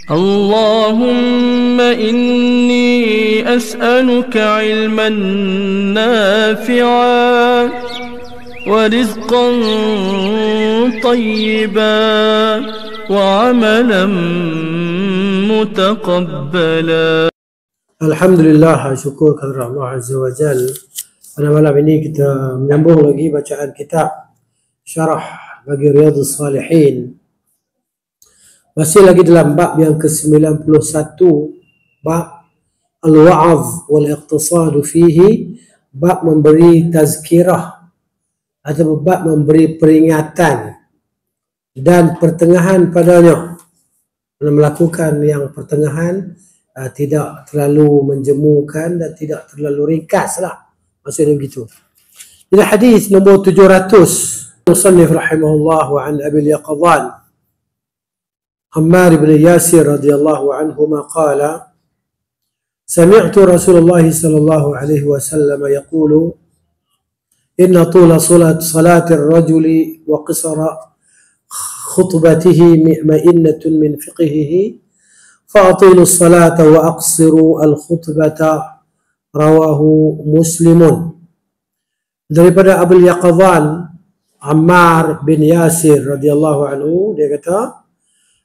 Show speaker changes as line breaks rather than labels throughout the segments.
اللهم إني أسألك علما نافعا ورزقا طيبا وعملا متقبلا.
Alhamdulillah, syukur kepada Allah Azza wa Jal. Pada malam ini kita menyambung lagi bacaan kitab Syarah bagi Riyadhus Salihin. Masih lagi dalam bab yang ke-91, bab Al-Wa'adh wal-Iqtisadu fihi, bab memberi tazkirah atau bab memberi peringatan dan pertengahan padanya. Melakukan yang pertengahan, tidak terlalu menjemukan dan tidak terlalu ringkas lah. Maksudnya begitu. Ini hadis nombor 700. Musannif rahimahullah wa an Abil Yaqadhan Ammar bin Yasir radhiyallahu anhuma qala Sami'tu Rasulullah sallallahu alaihi wasallam yaqulu Inna tula salati ar-rajuli wa qisara khutbatihi ma'innatun min fiqhihi فأطيلوا الصلاة وأقصروا الخطبة رواه مسلم. Daripada Abul Yaqadhan Ammar bin Yasir radhiyallahu anhu, dia kata,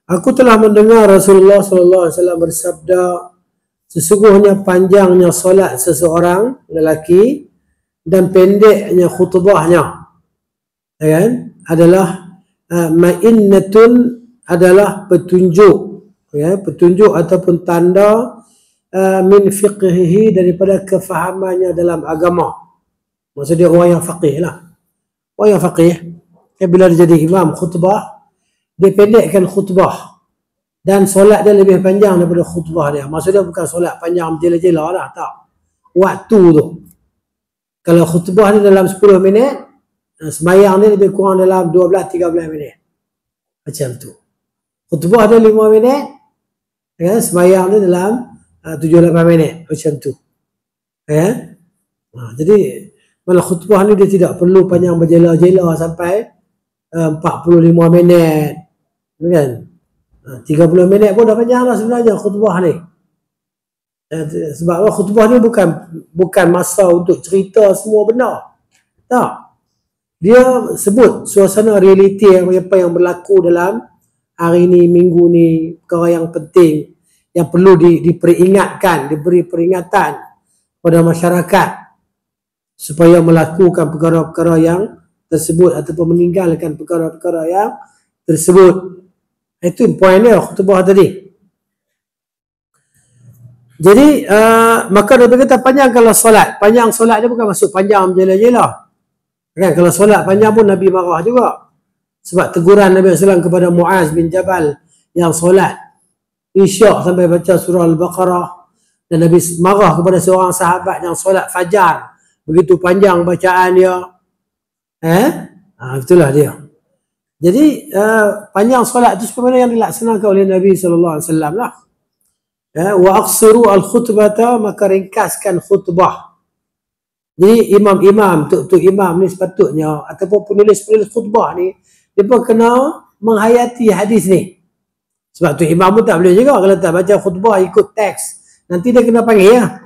aku telah mendengar Rasulullah sallallahu alaihi wasallam bersabda, sesungguhnya panjangnya solat seseorang lelaki dan pendeknya khutbahnya, kan, adalah ma'innatun, adalah petunjuk, ya, petunjuk ataupun tanda min fiqhihi, daripada kefahamannya dalam agama. Maksudnya orang yang faqih lah. Orang yang faqih, bila dia jadi imam khutbah, dia pendekkan khutbah dan solat dia lebih panjang daripada khutbah dia. Maksudnya bukan solat panjang jela-jela lah, tak. Waktu tu, kalau khutbah ni dalam 10 minit, sembahyang ni lebih kurang dalam 12-13 minit. Macam tu. Khutbah dia 5 minit, ya, sembahyang dia dalam 7-8 minit, macam tu. Ya. Jadi malah khutbah ni dia tidak perlu panjang berjela-jela sampai 45 minit, kan? 30 minit pun dah panjang lah sebenarnya khutbah ni. Sebab khutbah ni bukan masa untuk cerita semua benda. Tak. Dia sebut suasana realiti apa yang berlaku dalam hari ni, minggu ni, perkara yang penting yang perlu diperingatkan, diberi peringatan kepada masyarakat supaya melakukan perkara-perkara yang tersebut ataupun meninggalkan perkara-perkara yang tersebut. Itu poin dia khutbah tadi. Jadi maka dia berkata panjangkanlah solat. Panjang solat dia bukan maksud panjang jela-jela. Kan, kalau solat panjang pun Nabi marah juga. Sebab teguran Nabi SAW kepada Muaz bin Jabal yang solat Isyak sampai baca surah Al-Baqarah, dan Nabi marah kepada seorang sahabat yang solat fajar, begitu panjang bacaan dia. Itulah dia. Jadi panjang solat itu sebenarnya yang dilaksanakan oleh Nabi SAW lah. Wa aqsiru al-khutbata, maka ringkaskan khutbah. Jadi imam-imam, tuk-tuk imam ni sepatutnya, ataupun penulis-penulis khutbah ni, dia pun kena menghayati hadis ni. Sebab tu imam pun tak boleh juga kalau tak baca khutbah ikut teks. Nanti dia kena panggil lah.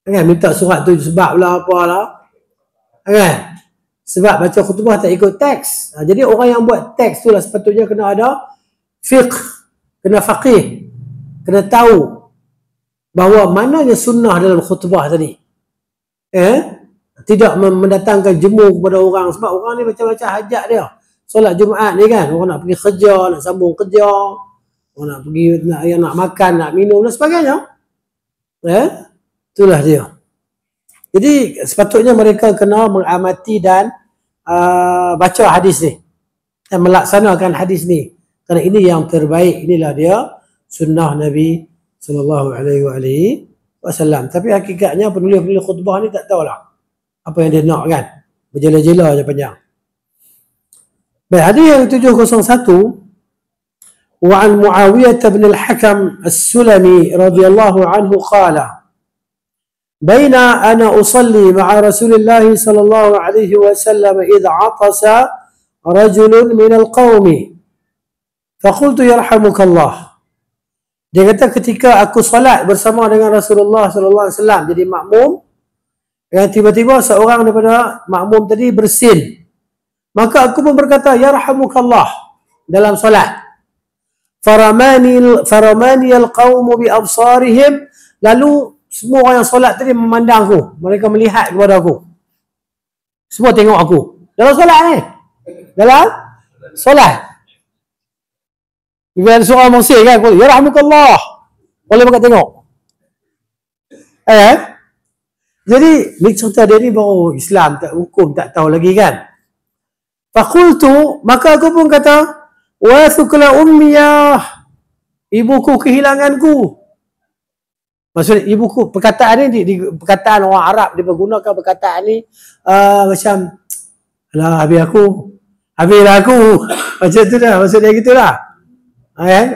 Kan, minta surat tu sebab lah apalah. Kan? Sebab baca khutbah tak ikut teks. Jadi orang yang buat teks tu lah sepatutnya kena ada fiqh, kena faqih, kena tahu bahawa mananya sunnah dalam khutbah tadi. Tidak mendatangkan jemu kepada orang. Sebab orang ni macam-macam hajat dia. Solat Jumaat ni kan, orang nak pergi kerja, nak sambung kerja, orang nak pergi, nak makan, nak minum dan sebagainya. Itulah dia. Jadi sepatutnya mereka kena mengamati dan baca hadis ni dan melaksanakan hadis ni. Kerana ini yang terbaik, inilah dia sunnah Nabi SAW. Tapi hakikatnya penulis-penulis khutbah ni tak tahulah apa yang dia nak, kan. Berjela-jela je panjang. Baik, hadis yang 701, wa an Muawiyah bin al-Hakam as-Sulami radhiyallahu anhu qala baina ana usalli ma'a Rasulillah sallallahu alaihi wasallam idh 'atasa rajulun min al-qaumi faqultu yarhamukallah Dia kata ketika aku solat bersama dengan Rasulullah sallallahu alaihi wasallam jadi makmum, dan tiba-tiba seorang daripada makmum tadi bersin. Maka aku pun berkata, yarhamukallah, dalam solat. Faramani al-qawmu bi absarihim, lalu semua orang yang solat tadi memandang aku, mereka melihat kepada aku. Semua tengok aku. Dalam solat ni. Dalam solat. Bila ada seorang mengusir kan, yarhamukallah, boleh mereka tengok. Jadi ni cerita dia ni baru Islam, tak hukum, tak tahu lagi kan. Faqultu, maka aku pun kata, wa thukla ummiyah, ibuku kehilanganku. Maksudnya ibuku, perkataan ni di perkataan orang Arab, dia menggunakan perkataan ni macam, alah habislah aku macam tu dah, maksudnya gitulah.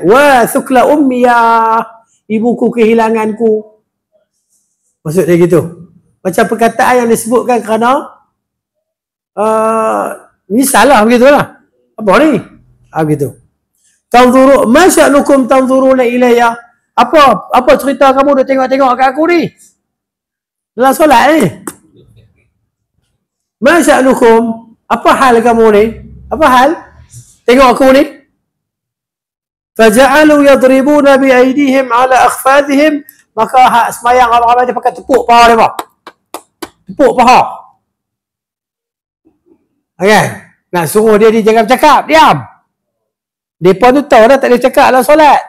Wa thukla ummiyah, ibuku kehilanganku. Maksud dia gitu. Macam perkataan yang disebutkan kerana ni salah begitulah. Apa ni? Begitu. Tanzuru ma sya'nukum tanzuruna ilayya. Apa cerita kamu dah tengok-tengok kat aku ni? Dalam solat ni. Ma sya'nukum? Apa hal kamu ni? Apa hal? Tengok aku ni. Faja'alu yadribuna bi aydihim ala akhfadihim, maka hak semayang ramai-ramai dia pakai tepuk paha dia, tepuk paha. Okay. Nak suruh dia jangan bercakap, diam. Depa tu tahu dah tak boleh cakap dalam solat.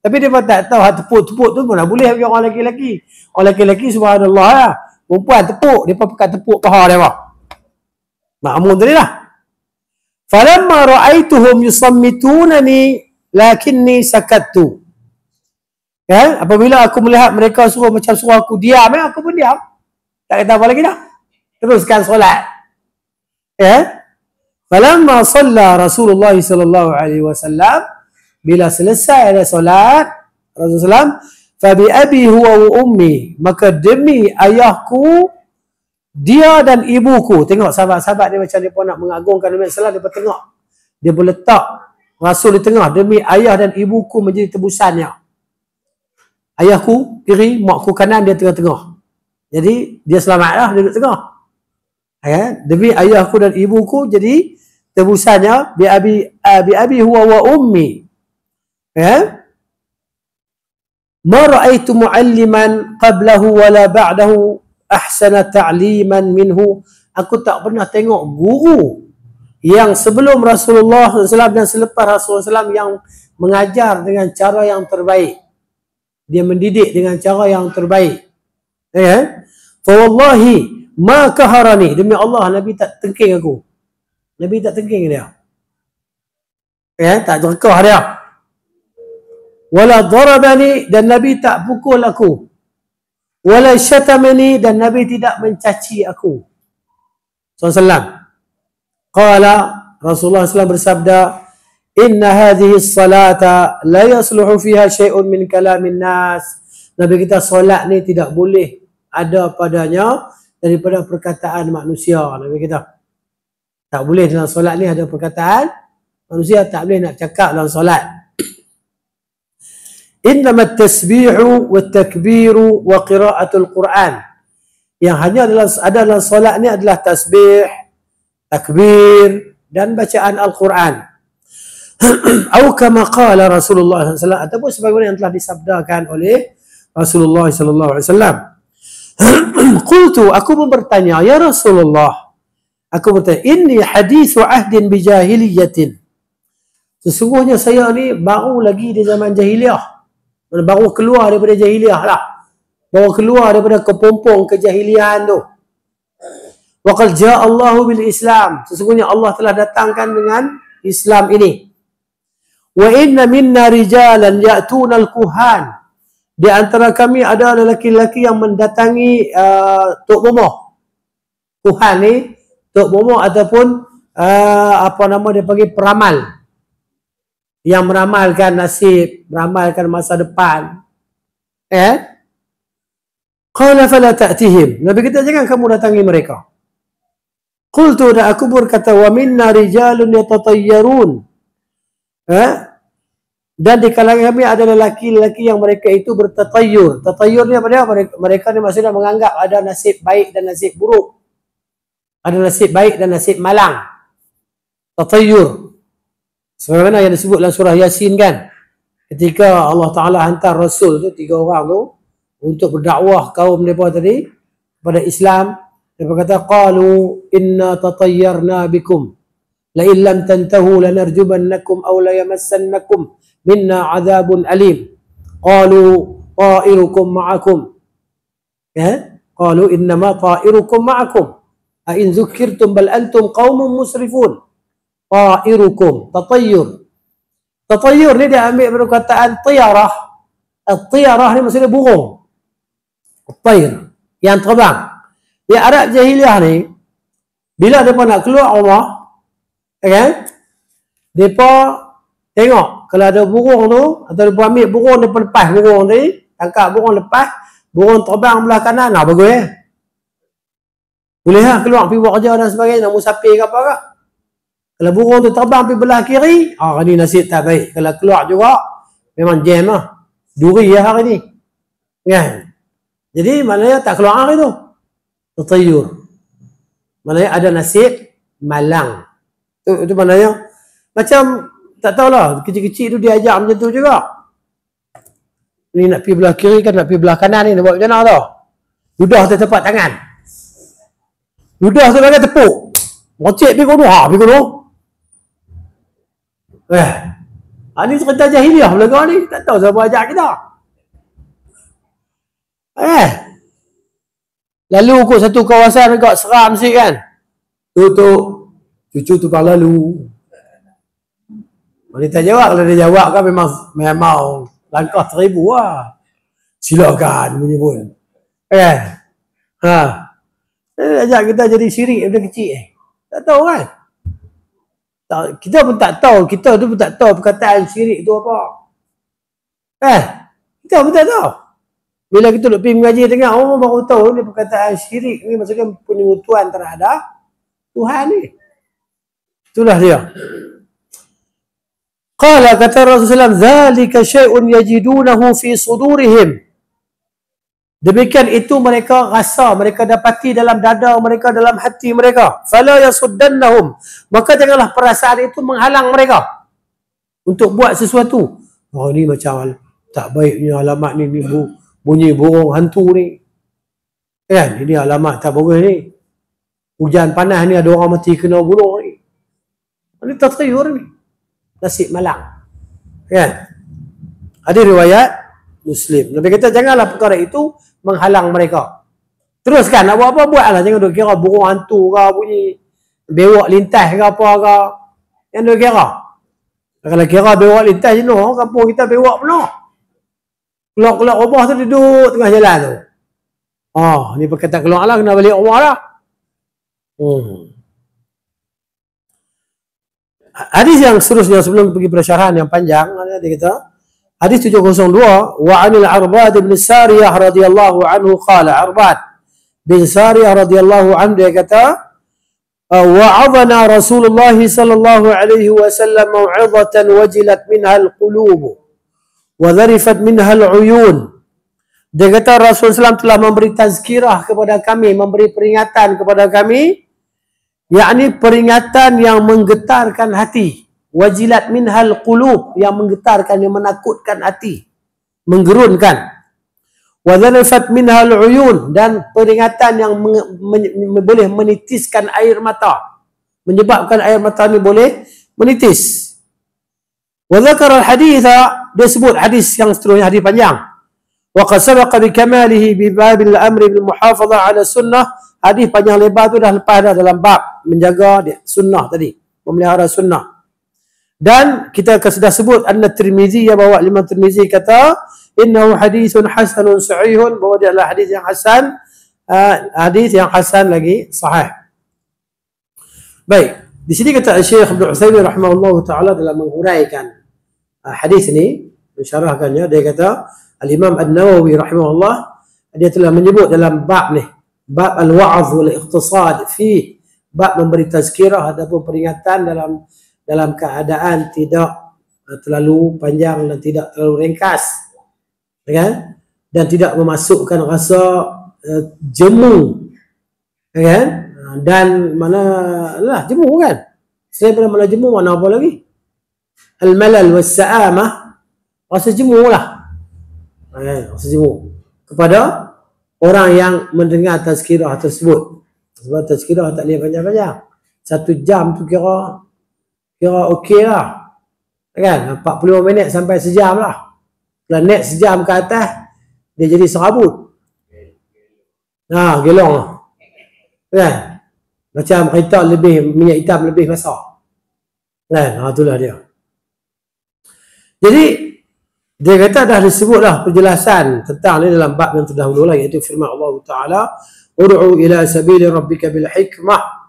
Tapi dia pun tak tahu hak tepuk-tepuk tu pun dah boleh bagi orang lelaki-lelaki. Orang lelaki-lelaki subhanallah lah. Perempuan tepuk, depa pakai tepuk paha dia. Makmum tadi lah. Falamma ra'aituhum yusammitunani lakinni sakattu. Ya, apabila aku melihat mereka suruh aku diam, aku pun diam. Tak kata apa lagi dah. Teruskan solat. Ya. Falamma shalla Rasulullah sallallahu alaihi wasallam, bila selesai ada solat Rasulullah, fa bi abi huwa wa ummi, maka demi ayahku, dia dan ibuku. Tengok sahabat-sahabat dia macam depa nak mengagungkan Nabi sallallahu alaihi wasallam, depa tengok. Dia boleh letak Rasul di tengah, demi ayah dan ibuku menjadi tebusannya. Ayahku kiri, makku kanan, dia tengah-tengah. Jadi dia selamatlah, dia duduk tengah. Demi ayahku dan ibuku jadi tebusannya, bi abi huwa wa ummi. Ma ra'aitu mu'alliman qablahu wala ba'dahu ahsana ta'liman minhu. Aku tak pernah tengok guru yang sebelum Rasulullah SAW dan selepas Rasulullah SAW yang mengajar dengan cara yang terbaik. Dia mendidik dengan cara yang terbaik. Fa wallahi ma kaharani, demi Allah Nabi tak tengking aku. Nabi tak tengking dia. Tak jerkah dia. Wala darabani, dan Nabi tak pukul aku. Wala syatamani, dan Nabi tidak mencaci aku. SAW. Qala, Rasulullah SAW bersabda, inna hadhihi salata la yasluhu fiha syai'un min kalamin nas. Nabi kita, solat ni tidak boleh ada padanya daripada perkataan manusia. Nabi kita tak boleh dalam solat ni ada perkataan manusia, tak boleh nak cakap dalam solat. Innama at-tasbihu wat-takbiru wa qira'atul Quran. Yang hanya ada dalam solat ni adalah tasbih, takbir dan bacaan Al-Quran. Atau kama qala Rasulullah SAW, ataupun sebagaimana yang telah disabdakan oleh Rasulullah SAW. Qultu, aku pun bertanya, ya Rasulullah, aku bertanya, inni hadithu ahdin bijahiliyatin. Sesungguhnya saya ni baru lagi di zaman jahiliyah. Baru keluar daripada jahiliyah lah. Baru keluar daripada kepompong kejahiliahan tu. Wa qad jaa Allahu bil Islam. Sesungguhnya Allah telah datangkan dengan Islam ini. Wa inna minna rijalan ya'tuna al-kuhan. Di antara kami ada lelaki-lelaki yang mendatangi Tok Momoh. Kuhan ni Tok Momoh ataupun apa nama dia panggil, peramal. Yang meramalkan nasib, meramalkan masa depan. Qala fala ta'tihim. Nabi kita, jangan kamu datangi mereka. Qultu, dan aku berkata, wa minna rijalun yatatayyarun. Dan di kalangan kami ada lelaki-lelaki yang mereka itu bertatayur. Tatayur ni apa dia? Mereka ni maksudnya menganggap ada nasib baik dan nasib buruk. Ada nasib baik dan nasib malang. Tatayur. Sebagaimana yang disebut dalam surah Yasin kan. Ketika Allah Ta'ala hantar Rasul tu, 3 orang tu, untuk berdakwah kaum mereka tadi pada Islam. Mereka kata, qalu inna tatayyarna bikum. La illam tantahu lanarjubannakum aw la yamassannakum minna azabun alim. Qalu ta'irukum ma'akum. Ya? Qalu innama ta'irukum ma'akum. A in zukkirtum bal antum qaumun musrifun. Ta'irukum, tatayyur. Tatayyur ni dia ambil perkataan tiyarah. Tiyarah ni maksudnya burung. Tayr, yang terbang. Yang Arab jahiliah ni, bila mereka nak keluar rumah, kan? Mereka tengok kalau ada burung tu, atau mereka ambil burung, mereka lepas burung ni, tangkap burung lepas, burung terbang belah kanan, nah bagus ya. Boleh lah keluar pergi buat kerja dan sebagainya, nak musafir ke apa ke. Kalau burung tu terbang pergi belah kiri, ni nasib tak baik. Kalau keluar juga, memang jam lah. Duri lah hari ni. Kan? Jadi maknanya tak keluar hari tu. Tatayur. Maknanya ada nasib malang. Itu maknanya macam tak tahulah, kecil-kecil tu dia ajak macam tu juga. Ni nak pergi belah kiri kan, nak pergi belah kanan ni, nak buat macam mana tau. Ludah tu tepat tangan. Ludah tu bagai tepuk. Mocek pergi kono, pergi kono. Ni cerita jahiliah belakang ni, tak tahu siapa ajak kita. Lalu kot satu kawasan agak seram sikit kan. Tutup. Cucu tukang lalu. Wanita jawab, kalau dia jawab kan memang langkah 1000 lah. Silakan bunyi pun. Ajak kita jadi syirik daripada kecil. Tak tahu kan? Kita pun tak tahu. Kita tu pun tak tahu perkataan syirik tu apa. Kita pun tak tahu. Bila kita duduk pergi mengaji tengah, orang baru tahu ni perkataan syirik ni maksudnya penyebutan terhadap Tuhan ni. Itulah dia. Qala kata Rasulullah SAW, "Dzalika syai'un yajidunahu fi sudurihim." Demikian itu mereka rasa, mereka dapati dalam dada mereka, dalam hati mereka. Fala yasuddannahum. Maka janganlah perasaan itu menghalang mereka untuk buat sesuatu. Ni macam tak baiknya alamat ni bunyi burung hantu ni. Kan? Ini alamat tak bagus ni. Hujan panas ni ada orang mati kena bunuh ni. Ini tatayur ni. Nasib malang. Kan? Ada riwayat Muslim. Nabi kata janganlah perkara itu menghalang mereka. Teruskan nak buat apa, buatlah. Jangan duk kira burung hantu ke, bunyi bewak lintas ke apa ke. Yang duk kira. Kalau kira bewak lintas jenuh, kampung kita bewak penuh. Keluar-keluar rumah tu duduk tengah jalan tu. Ni perkataan keluar lah, kena balik rumah lah. Hadis yang seterusnya sebelum pergi persyarahan yang panjang, dia kata, hadis 702, wa 'anil Arbad bin Sariyah radhiyallahu anhu qala, Arbad bin Sariyah radhiyallahu anhu dia kata, wa'adhana Rasulullah sallallahu alaihi wasallam mau'izatan wajilat minha al-qulub wa dharifat minha al-uyun. Dia kata Rasulullah SAW telah memberi tazkirah kepada kami, memberi peringatan kepada kami, yakni peringatan yang menggetarkan hati. Wajilat minhal qulub, yang menggetarkan, yang menakutkan hati, menggerunkan. Wadharifat minhal uyun, dan peringatan yang boleh menitiskan air mata, menyebabkan air mata ni boleh menitis. Wadhakara al-haditha, dia sebut hadis yang seterusnya, hadis panjang. Wa qad sabaqa bi kamalihi bi babil amri bil muhafazah ala sunnah. Hadis panjang lebar tu dah lepas dah dalam bab menjaga sunnah tadi, memelihara sunnah. Dan kita sudah sebut anna Tirmizi, ya bawa Imam Tirmizi kata innahu hadithun hasanun sahihun, bahawa dia adalah hadis yang hasan, hadis yang hasan lagi sahih. Baik, di sini kata Syekh Ibnu Utsaimin rahimahullahu taala dalam menghuraikan hadis ini, mensyarahkannya, dia kata Al-Imam An-Nawawi rahimahullah, dia telah menyebut dalam bab ni, bab al-wa'z wal iqtisad fi, bab memberi tazkirah ataupun peringatan dalam keadaan tidak terlalu panjang dan tidak terlalu ringkas, kan? Dan tidak memasukkan rasa jemu, kan? Dan mana lah jemu, kan? Selain pada mana jemu, mana apa lagi? Al-malal was-sa'amah, rasa jemu lah, rasa jemu kepada orang yang mendengar tazkirah tersebut. Sebab tazkirah tak boleh panjang-panjang. 1 jam tu kira okey lah, kan? 45 minit sampai sejam lah. Kalau next sejam ke atas, dia jadi serabut. Gelong lah, kan? Macam kereta lebih, minyak hitam lebih besar, kan? Itulah dia. Jadi dia kata dah disebutlah penjelasan tentang ni dalam bab yang terdahulu lah, iaitu firman Allah Ta'ala, ud'u ila sabili rabbika bil hikmah.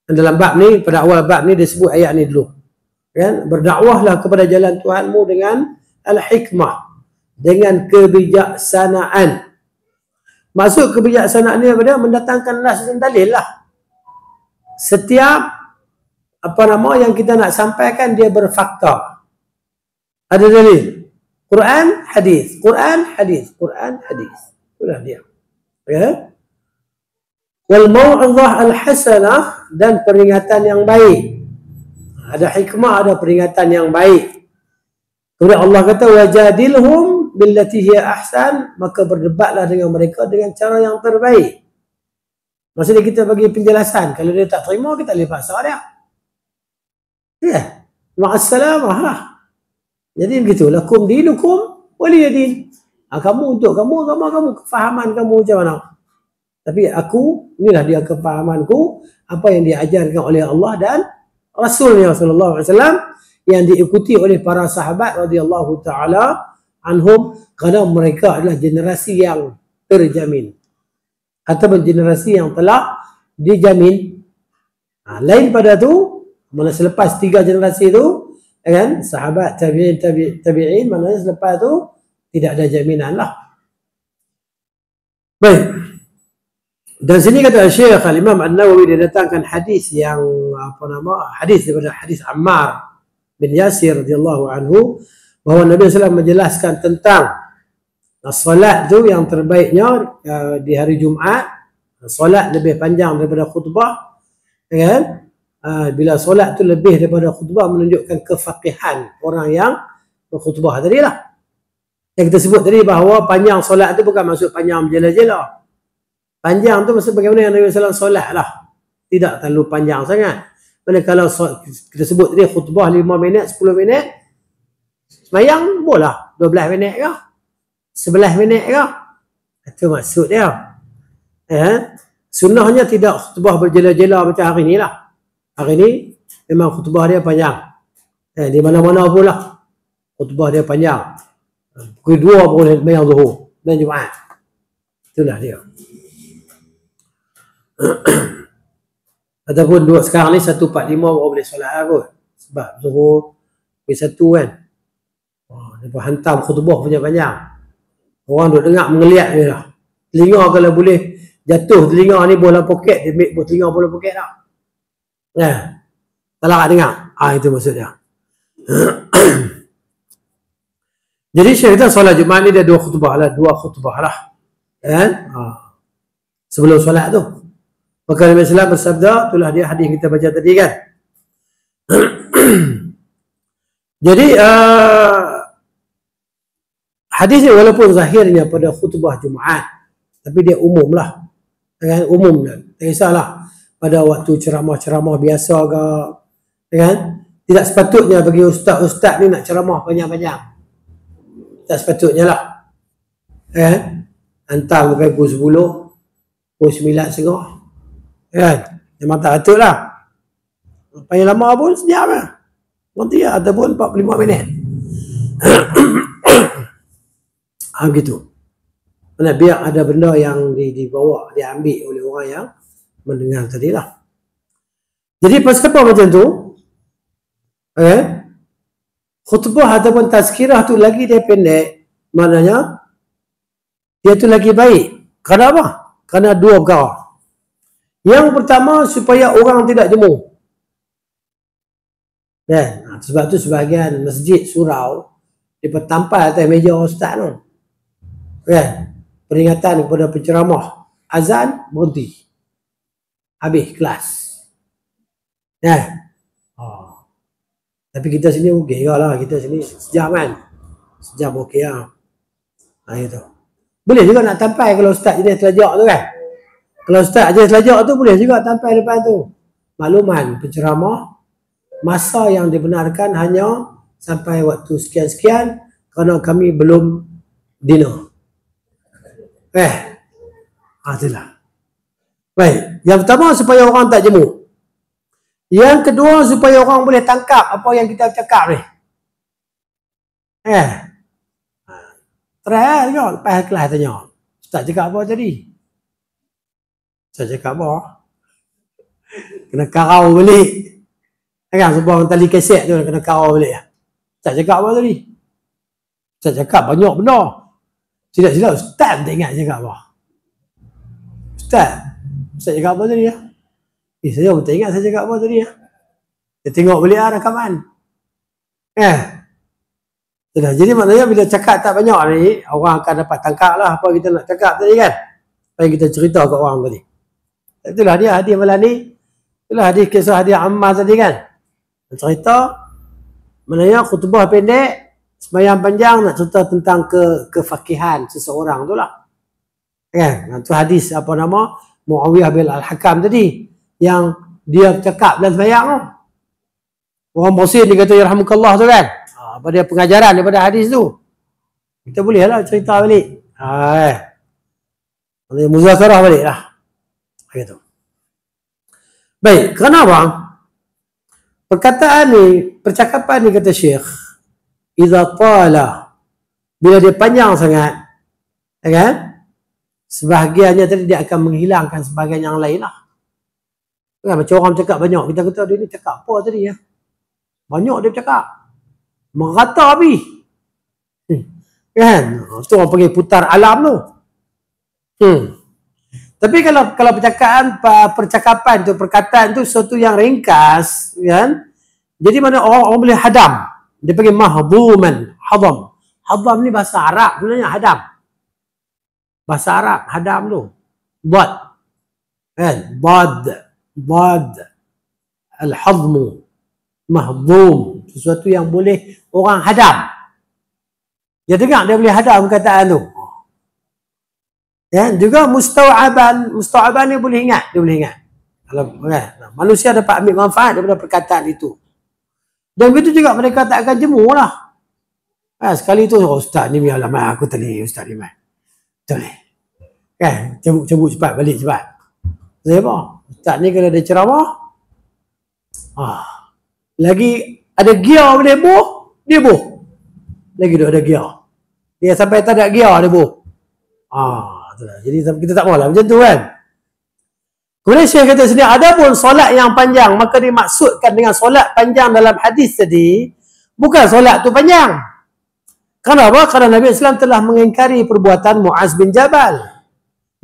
Dan dalam bab ni, pada awal bab ni dia sebut ayat ni dulu, kan? Berdakwahlah kepada jalan Tuhanmu dengan al-hikmah, dengan kebijaksanaan. Maksud kebijaksanaan ni apa dia? Mendatangkan nas dan dalil lah. Setiap yang kita nak sampaikan dia berfakta, ada dalil. Quran, hadis, Quran, hadis, Quran, hadis. Itulah dia. Ya. Wal mau'izah al-hasanah, dan peringatan yang baik. Ada hikmah, ada peringatan yang baik. Kemudian Allah kata wajadilhum billati hiya ahsan, maka berdebatlah dengan mereka dengan cara yang terbaik. Maksudnya kita bagi penjelasan. Kalau dia tak terima, kita boleh paksa dia. Ya. Ma'assalamah lah. Jadi begitu, lakum dinukum waliyadin. Kamu untuk kamu, agama kamu, kefahaman kamu macam mana. Tapi aku, inilah dia kefahamanku, apa yang diajarkan oleh Allah dan Rasulnya sallallahu alaihi wasallam, yang diikuti oleh para sahabat radhiyallahu taala anhum, kerana mereka adalah generasi yang terjamin ataupun generasi yang telah dijamin. Lain pada tu, mana selepas 3 generasi tu, kan, sahabat, tabi'in, maknanya selepas tu tidak ada jaminan lah. Baik. Dan sini kata Syekh Al-Imam An-Nawawi, dia datangkan hadis yang hadis daripada hadis Ammar bin Yasir radhiyallahu anhu, bahawa Nabi SAW menjelaskan tentang solat tu yang terbaiknya di hari Jumaat, solat lebih panjang daripada khutbah, kan? Bila solat tu lebih daripada khutbah, menunjukkan kefaqihan orang yang berkhutbah tadi lah. Yang kita sebut tadi bahawa panjang solat tu bukan maksud panjang menjela-jela. Panjang tu maksud bagaimana yang Nabi SAW solat lah. Tidak terlalu panjang sangat. Mana kalau kita sebut tadi khutbah 5 minit, 10 minit, semayang boleh 12 minit ke? 11 minit ke? Itu maksud dia. Sunnahnya tidak khutbah berjela-jela macam hari ni lah. Hari ni memang khutbah dia panjang. Di mana-mana pun lah khutbah dia panjang. Pukul 2 boleh sembahyang Zuhur dan Jumaat. Itulah dia. Ataupun sekarang ni 1.45 baru boleh solat kot. Sebab Zuhur pukul 1 kan. Dia hantam khutbah panjang-panjang. Orang duk dengar mengeliat je lah. Telinga kalau boleh jatuh telinga ni bola poket, dia ambil telinga bola poket tak. Tak larat dengar. Itu maksudnya. Jadi Syekh kata solat Jumaat ni dia 2 khutbah lah. Kan? Sebelum solat tu. Maka Nabi SAW bersabda, itulah dia hadis kita baca tadi kan. Jadi hadis ni walaupun zahirnya pada khutbah Jumaat, tapi dia umum lah. Kan? Umum lah. Tak kisahlah pada waktu ceramah-ceramah biasa ke, kan? Tidak sepatutnya bagi ustaz-ustaz ni nak ceramah panjang-panjang. Tak sepatutnya lah. Kan? Hantar sampai pukul 10, pukul 9 setengah. Kan? Memang tak patut lah. Paling lama pun sejam lah. Nanti ya, ataupun 45 minit. Begitu. Mana biar ada benda yang dibawa, diambil oleh orang yang mendengar tadi lah. Jadi pasal apa macam tu? Khutbah ataupun tazkirah tu lagi dia pendek, maknanya dia tu lagi baik. Kerana apa? Kerana 2 perkara. Yang pertama, supaya orang tidak jemu. Kan? Sebab tu sebahagian masjid surau dia tampal atas meja ustaz tu. Kan? Peringatan kepada penceramah. Azan berhenti. Habis kelas. Kan? Oh. Tapi kita sini okey lah. Kita sini sejam kan. Sejam okey lah. Itu. Boleh juga nak tampal kalau ustaz jenis telajak tu kan. Kalau ustaz jenis telajak tu boleh juga tampal depan tu. Makluman penceramah masa yang dibenarkan hanya sampai waktu sekian-sekian kerana kami belum dinner. Itulah. Baik. Yang pertama supaya orang tak jemu. Yang kedua supaya orang boleh tangkap apa yang kita cakap ni. Try tengok lepas kelas tanya. Ustaz cakap apa tadi? Ustaz cakap apa? Kena karau balik. Kan sebab orang tali kaset tu kena karau balik. Ustaz cakap apa tadi? Ustaz cakap banyak benda. Silap-silap ustaz tak ingat cakap apa. Ustaz cakap apa tadi ya? Saya pun tak ingat saya cakap apa tadi ya. Dia tengok balik rakaman. Jadi maknanya bila cakap tak banyak ni, orang akan dapat tangkap lah apa kita nak cakap tadi kan. Apa yang kita cerita ke orang tadi. Itulah dia hadis malam ni. Itulah hadis kisah hadis Ammar tadi kan. Cerita maknanya khutbah pendek, sembahyang panjang nak cerita tentang kefakihan seseorang tu lah. Kan? Itu hadis apa nama? Muawiyah bin Al-Hakam tadi. Yang dia cakap dalam sembahyang tu. Orang Musin dia kata yarhamukallah tu kan. Pada pengajaran daripada hadis tu. Kita boleh lah cerita balik. Muzakarah balik lah. Gitu. Baik, kenapa? Perkataan ni, percakapan ni kata Syekh, idza tala, bila dia panjang sangat, kan? Sebahagiannya tadi dia akan menghilangkan sebahagian yang lain lah. Kan macam orang cakap banyak, kita kata dia ni cakap apa tadi ya? Banyak dia cakap. Merata habis. Kan? Itu orang panggil putar alam tu. Tapi kalau percakapan tu, perkataan tu sesuatu yang ringkas, kan? Jadi mana orang boleh hadam. Dia panggil mahduman, hadam. Hadam ni bahasa Arab sebenarnya hadam. Bahasa Arab hadam tu. Bad. Kan? Bad. Al-hadmu. Mahdum. Sesuatu yang boleh orang hadam. Dia dengar dia boleh hadam perkataan tu. Ya, juga musta'aban ni boleh ingat, dia boleh ingat. Kalau manusia dapat ambil manfaat daripada perkataan itu. Dan begitu juga mereka tak akan jemu lah. Sekali tu ustaz ni biarlah aku tadi ustaz ni mai. Betul ni. Kan, cabut cepat balik cepat. Sebab apa? Ustaz ni kalau dia ceramah lagi ada gear boleh boh, dia boh. Lagi ada gear. Dia sampai tak ada gear dia boh. Jadi kita tak maulah macam tu kan. Kemudian Syekh kata sini, adapun solat yang panjang, maka dimaksudkan dengan solat panjang dalam hadis tadi bukan solat tu panjang. Kenapa? Kerana Nabi SAW telah mengingkari perbuatan Muaz bin Jabal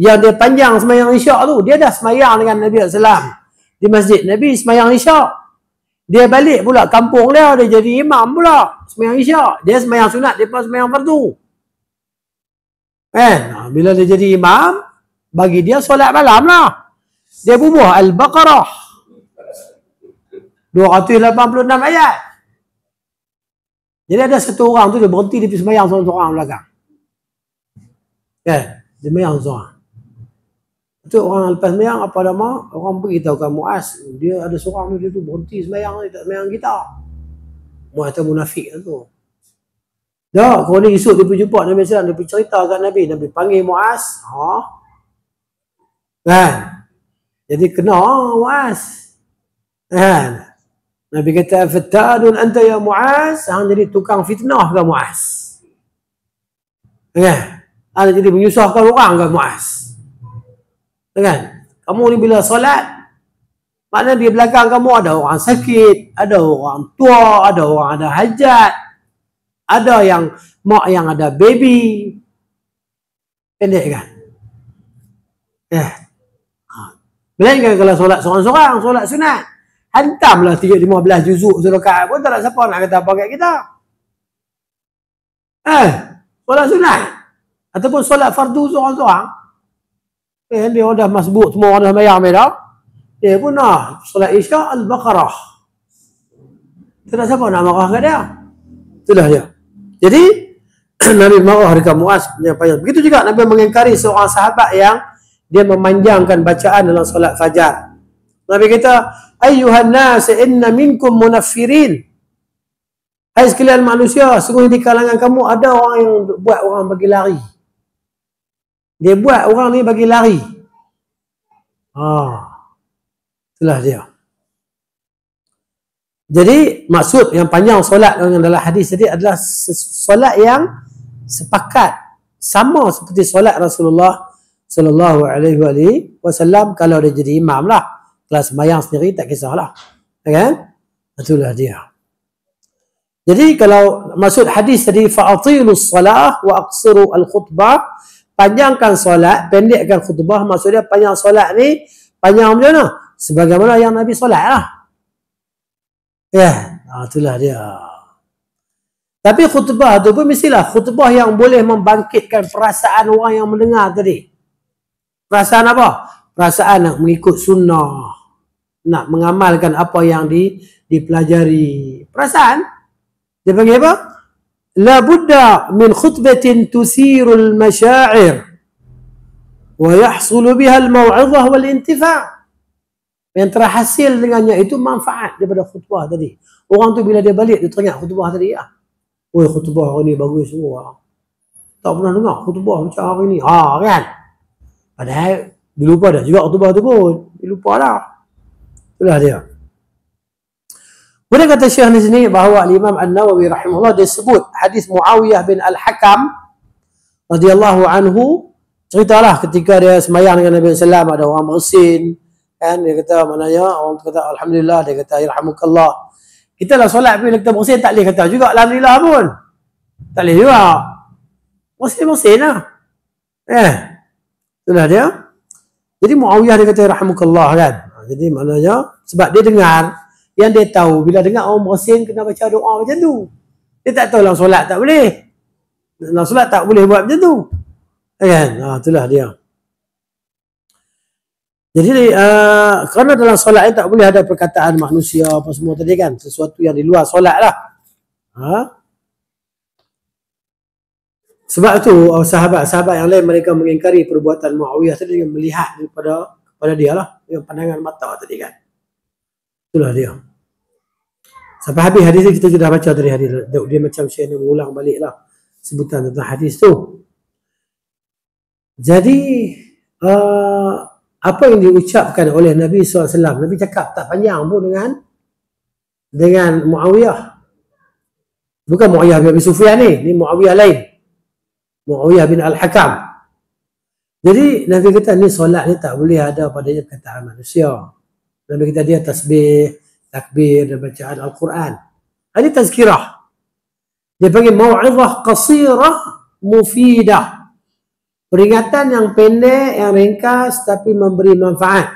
yang dia panjang sembahyang isyak tu. Dia dah sembahyang dengan Nabi SAW di masjid Nabi sembahyang isyak. Dia balik pula kampung dia jadi imam pula sembahyang isyak. Dia sembahyang sunat, dia pun sembahyang fardu. Bila dia jadi imam, bagi dia solat malam lah. Dia bubuh Al-Baqarah 286 ayat. Jadi ada satu orang tu dia berhenti di sembahyang seorang-seorang belakang. Dia sembahyang seorang. Itu orang lepas sembahyang apa nama? Orang beritahukan Muaz, dia ada seorang dia tu berhenti sembahyang, dia tak sembahyang kita. Muaz tu munafik tu. Dah, kau ni esok dia pergi jumpa Nabi SAW, dia pergi cerita kat Nabi. Nabi panggil Muaz. Kan? Jadi kena Muaz. Kan? Nabi kata, "Fattadun anta ya Muaz." Hang jadi tukang fitnah ke Muaz? Kan? Hang jadi menyusahkan orang ke Muaz? Kan? Kamu ni bila solat, maknanya di belakang kamu ada orang sakit, ada orang tua, ada orang ada hajat. Ada yang mak yang ada baby. Pendek kan? Melainkan kalau solat seorang-seorang, solat sunat. Hantamlah 15 juzuk rakaat pun tak ada siapa nak kata apa kat kita. Solat sunat ataupun solat fardu seorang-seorang. Dia dah masbuk, semua orang dah sembahyang dah. Dia pun nak solat Isya Al-Baqarah. Tak ada siapa nak marah kat dia. Itulah dia. Jadi Nabi marah dekat Muaz penyampaian. Begitu juga Nabi mengingkari seorang sahabat yang dia memanjangkan bacaan dalam solat fajar. Nabi kata, "Ayyuhan nas, inna minkum munaffirin." Hai sekalian manusia, sungguh di kalangan kamu ada orang yang buat orang bagi lari. Dia buat orang ni bagi lari. Itulah dia. Jadi maksud yang panjang solat dalam hadis tadi adalah solat yang sepakat sama seperti solat Rasulullah sallallahu alaihi wasallam kalau dia jadi imam lah. Kalau sembahyang sendiri tak kisahlah. Kan? Itulah dia. Jadi kalau maksud hadis tadi fa'atilus salah wa aqsiru al-khutbah, panjangkan solat, pendekkan khutbah, maksudnya panjang solat ni panjang macam mana? Sebagaimana yang Nabi solat lah. Itulah dia. Tapi khutbah tu pun mestilah khutbah yang boleh membangkitkan perasaan orang yang mendengar tadi. Perasaan apa? Perasaan nak mengikut sunnah, nak mengamalkan apa yang dipelajari. Perasaan. Dia panggil apa? La budda min khutbatin tuthirul masyair wa yahsulu biha al-maw'izah wal intifa'. Yang terhasil dengannya itu manfaat daripada khutbah tadi. Orang tu bila dia balik dia teringat khutbah tadi lah. Oh, khutbah hari ni bagus semua. Tak pernah dengar khutbah macam hari ni. Kan? Padahal dia lupa dah juga khutbah tu pun. Dia lupa dah. Itulah dia. Kemudian kata Syekh di sini bahawa Imam An-Nawawi rahimahullah dia sebut hadis Muawiyah bin Al-Hakam radhiyallahu anhu, ceritalah ketika dia sembahyang dengan Nabi sallallahu alaihi wasallam ada orang bersin kan, dia kata maknanya orang kata alhamdulillah, dia kata yarhamukallah. Kita lah solat bila kita bersin tak boleh kata juga alhamdulillah pun. Tak boleh juga. Bersin lah. Itulah dia. Jadi Muawiyah dia kata yarhamukallah kan. Jadi maknanya sebab dia dengar, yang dia tahu bila dengar orang bersin kena baca doa macam tu. Dia tak tahu dalam solat tak boleh. Dalam solat tak boleh buat macam tu. Kan? Itulah dia. Jadi kerana dalam solat ni tak boleh ada perkataan manusia apa semua tadi kan, sesuatu yang di luar solat lah. Sebab tu sahabat-sahabat yang lain mereka mengingkari perbuatan Muawiyah tadi dengan melihat kepada dia lah dengan pandangan mata tadi kan. Itulah dia. Sampai habis hadis ni kita sudah baca tadi hadis. Dia macam saya nak ulang balik lah sebutan tentang hadis tu. Jadi apa yang diucapkan oleh Nabi SAW, Nabi cakap tak panjang pun dengan Muawiyah. Bukan Muawiyah bin Abi Sufyan ni Muawiyah lain. Muawiyah bin Al-Hakam. Jadi Nabi kata ni solat ni tak boleh ada padanya perkataan manusia. Nabi kata dia tasbih, takbir dan bacaan Al-Quran. Ini tazkirah. Dia panggil mau'izah qasirah mufidah. Peringatan yang pendek, yang ringkas tapi memberi manfaat.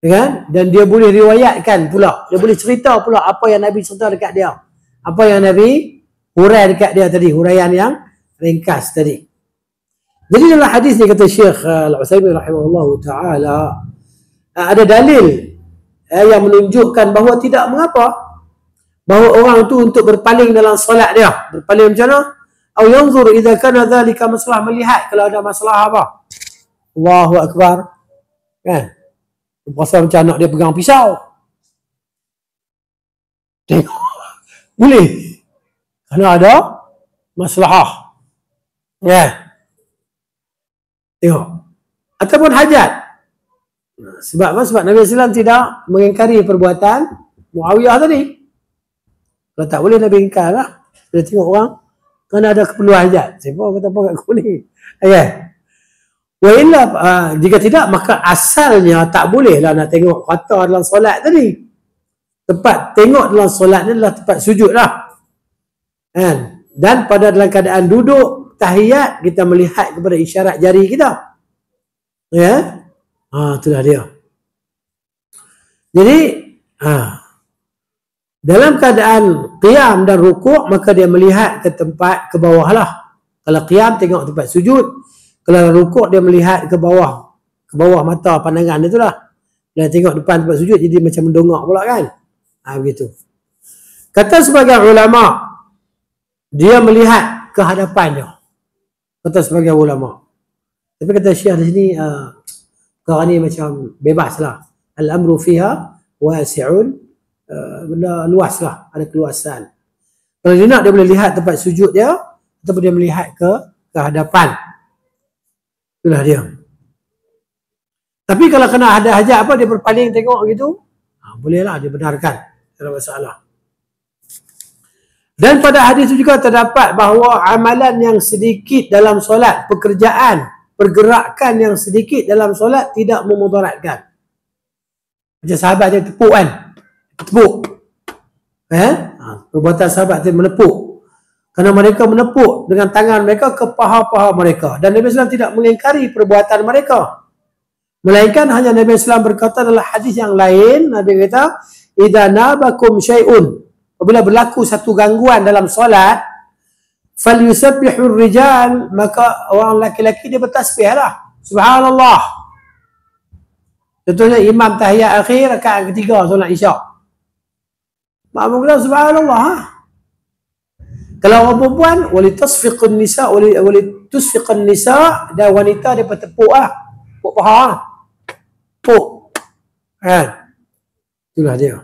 Kan? Dan dia boleh riwayatkan pula. Dia boleh cerita pula apa yang Nabi cerita dekat dia. Apa yang Nabi hurai dekat dia tadi. Huraian yang ringkas tadi. Jadi dalam hadis ni kata Syekh Al-Utsaimin rahimahullah ta'ala, ada dalil yang menunjukkan bahawa tidak mengapa bahawa orang tu untuk berpaling dalam solat dia. Berpaling macam mana? Atau yanzur idza kana dhalika masalah, melihat kalau ada masalah apa. Allahu akbar. Kan? Rasa macam anak dia pegang pisau. Tengok. Boleh. Kerana ada masalah. Ya. Tengok. Ataupun hajat. Sebab apa? Sebab Nabi SAW tidak mengingkari perbuatan Muawiyah tadi. Kalau tak boleh Nabi ingkar lah. Dia tengok orang kerana ada keperluan hajat. Siapa kata apa kat aku ni? Wa illa jika tidak maka asalnya tak bolehlah nak tengok mata dalam solat tadi. Tempat tengok dalam solat ni adalah tempat sujud lah. Kan? Dan pada dalam keadaan duduk tahiyat kita melihat kepada isyarat jari kita. Ya? Itulah dia. Jadi Dalam keadaan qiyam dan rukuk, maka dia melihat ke tempat ke bawah lah. Kalau qiyam tengok tempat sujud, kalau rukuk dia melihat ke bawah mata pandangan dia tu lah. Dia tengok depan tempat sujud jadi macam mendongak pula kan. Begitu. Kata sebagian ulama, dia melihat ke hadapannya. Kata sebagian ulama. Tapi kata Syekh di sini perkara ni macam bebas lah. Al-amru fiha wasi'un, benda luas lah, ada keluasan. Kalau dia nak, dia boleh lihat tempat sujud dia ataupun dia melihat ke hadapan. Itulah dia. Tapi kalau kena ada hajat apa, dia berpaling tengok gitu, bolehlah dia benarkan, tak ada masalah. Dan pada hadis itu juga terdapat bahawa amalan yang sedikit dalam solat, pekerjaan, pergerakan yang sedikit dalam solat tidak memudaratkan. Macam sahabat dia tepuk kan, tepuk, perbuatan sahabat dia menepuk, kerana mereka menepuk dengan tangan mereka ke paha-paha mereka, dan Nabi SAW tidak mengingkari perbuatan mereka, melainkan hanya Nabi SAW berkata dalam hadis yang lain, Nabi kata, idza nabakum syai'un, apabila berlaku satu gangguan dalam solat, falyusabbihur rijal, maka orang lelaki-lelaki dia bertasbih lah, subhanallah. Contohnya imam tahiyat akhir rakaat ketiga solat isyak, makmum kata subhanallah. Kalau orang perempuan, walitasfiqun nisa, walitusfiqun nisa, dan wanita dia bertepuk lah, tepuk paha, tepuk kan. Itulah dia.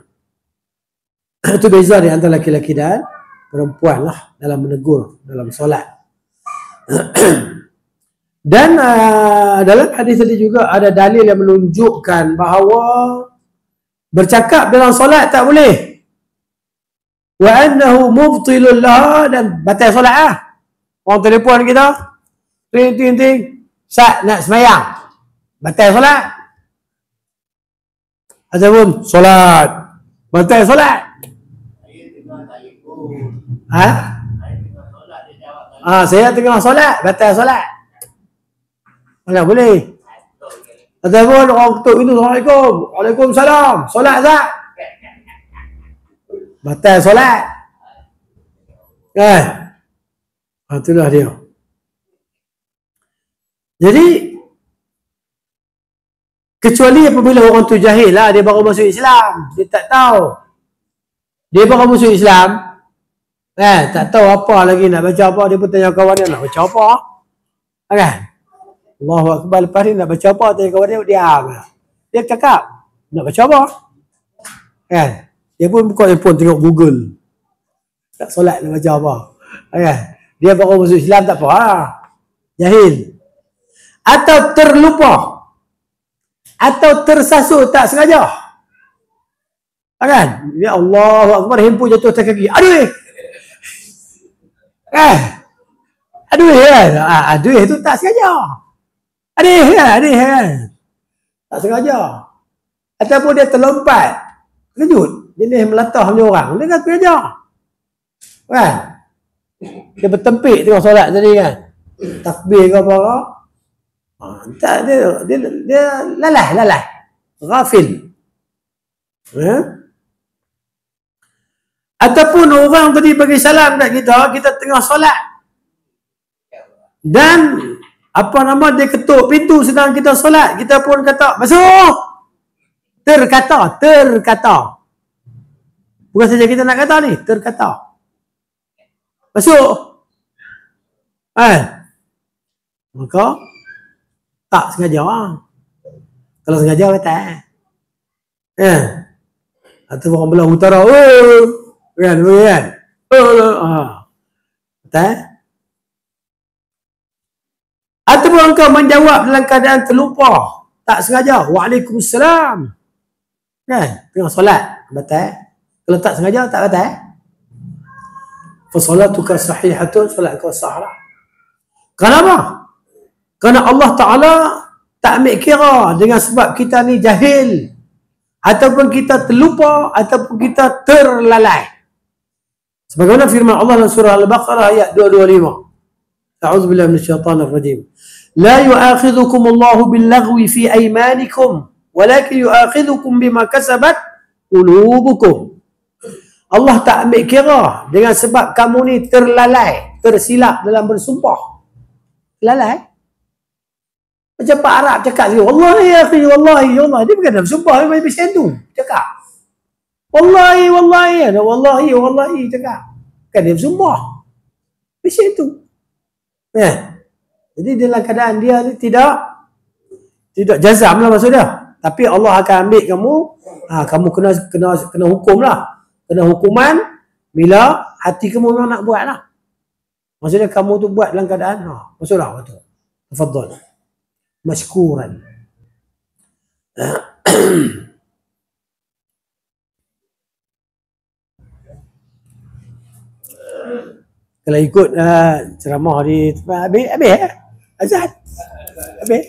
Itu beza di antara lelaki-lelaki dan perempuan lah dalam menegur dalam solat. Dan dalam hadis tadi juga ada dalil yang menunjukkan bahawa bercakap dalam solat tak boleh. Wa annahu mubtilul lah, dan batal solat lah. Orang telefon kita, ting, Ustaz nak semayang, batal solat. Ataupun solat, batal solat. Saya tengah solat, batal solat. Mana boleh. Ataupun orang ketuk pintu, Assalamualaikum, Waalaikumsalam, solat tak? Batal solat. Kan? Itulah dia. Jadi, kecuali apabila orang tu jahil lah, dia baru masuk Islam, dia tak tahu. Dia baru masuk Islam, tak tahu apa lagi nak baca apa, dia pun tanya kawan dia nak baca apa. Kan? Allahu Akbar, lepas ni nak baca apa, tanya kawan dia, diam. Dia cakap, nak baca apa? Kan? Dia pun buka handphone tengok Google. Tak solat nak baca apa. Kan? Dia baru masuk Islam tak apa. Jahil. Atau terlupa. Atau tersasut tak sengaja. Kan? Ya Allahu Akbar, handphone jatuh atas kaki. Aduh! Aduh kan? Aduh tu tak sengaja. Aduh kan? Tak sengaja. Ataupun dia terlompat. Kejut. Jenis melatah punya orang. Dia kan sengaja. Kan? Dia bertempik tengok solat tadi kan. Takbir ke apa. Tak, dia lalai. Ghafil. Ataupun orang tadi bagi salam kat kita tengah solat. Dan dia ketuk pintu sedang kita solat, kita pun kata masuk. Terkata. Bukan saja kita nak kata ni, terkata. Masuk. Maka tak sengaja. Kalau sengaja kata. Atau orang belah utara, kan? Betul? Ataupun engkau menjawab dalam keadaan terlupa, tak sengaja, Waalaikumsalam. Kan? Tengah solat, betul? Kalau tak sengaja, tak betul? Fasolatuka sahihatun, solat kau sah lah. Kenapa? Kerana Allah Ta'ala tak ambil kira dengan sebab kita ni jahil, ataupun kita terlupa, ataupun kita terlalai. Sebagaimana firman Allah dalam surah Al-Baqarah ayat 225. A'udzubillahi minasyaitanir rajim. La yu'akhidhukum Allahu bil-laghwi fi aymanikum, walakin yu'akhidhukum bima kasabat qulubukum. Allah tak ambil kira dengan sebab kamu ni terlalai, tersilap dalam bersumpah. Lalai. Macam Pak Arab cakap sekali, wallahi ya akhi, wallahi, wallahi. Dia bukan dalam sumpah, dia macam tu. Cakap. Wallahi, wallahi, wallahi, wallahi, cakap. Bukan dia bersumpah. Macam tu. Jadi dalam keadaan dia ni tidak jazam lah maksud dia. Tapi Allah akan ambil kamu, kamu kena hukum lah. Kena hukuman bila hati kamu memang nak buat lah. Maksudnya kamu tu buat dalam keadaan, maksudlah betul. Tafadhal. Mashkuran. Kalau ikut ceramah di tempat habis azan. Habis.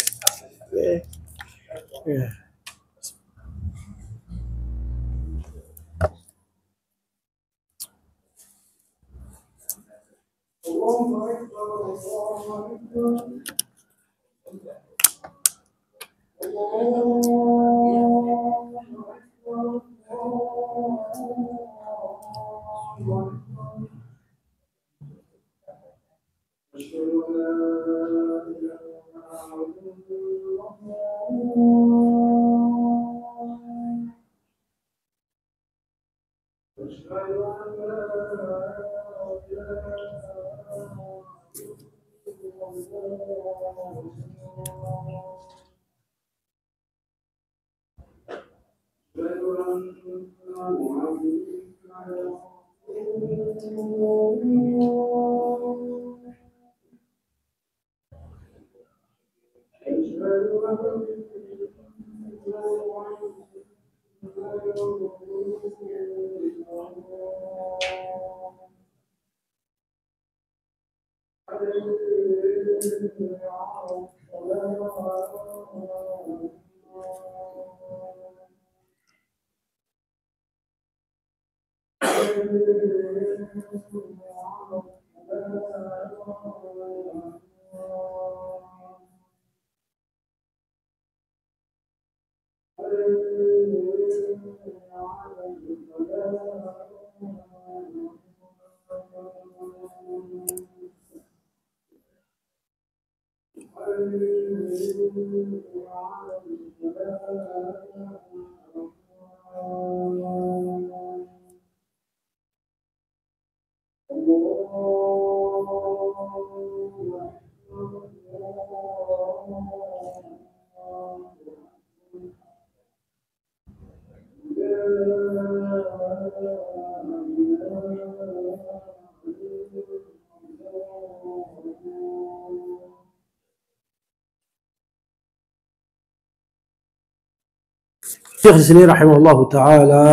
Syekh di sini rahimahullah ta'ala,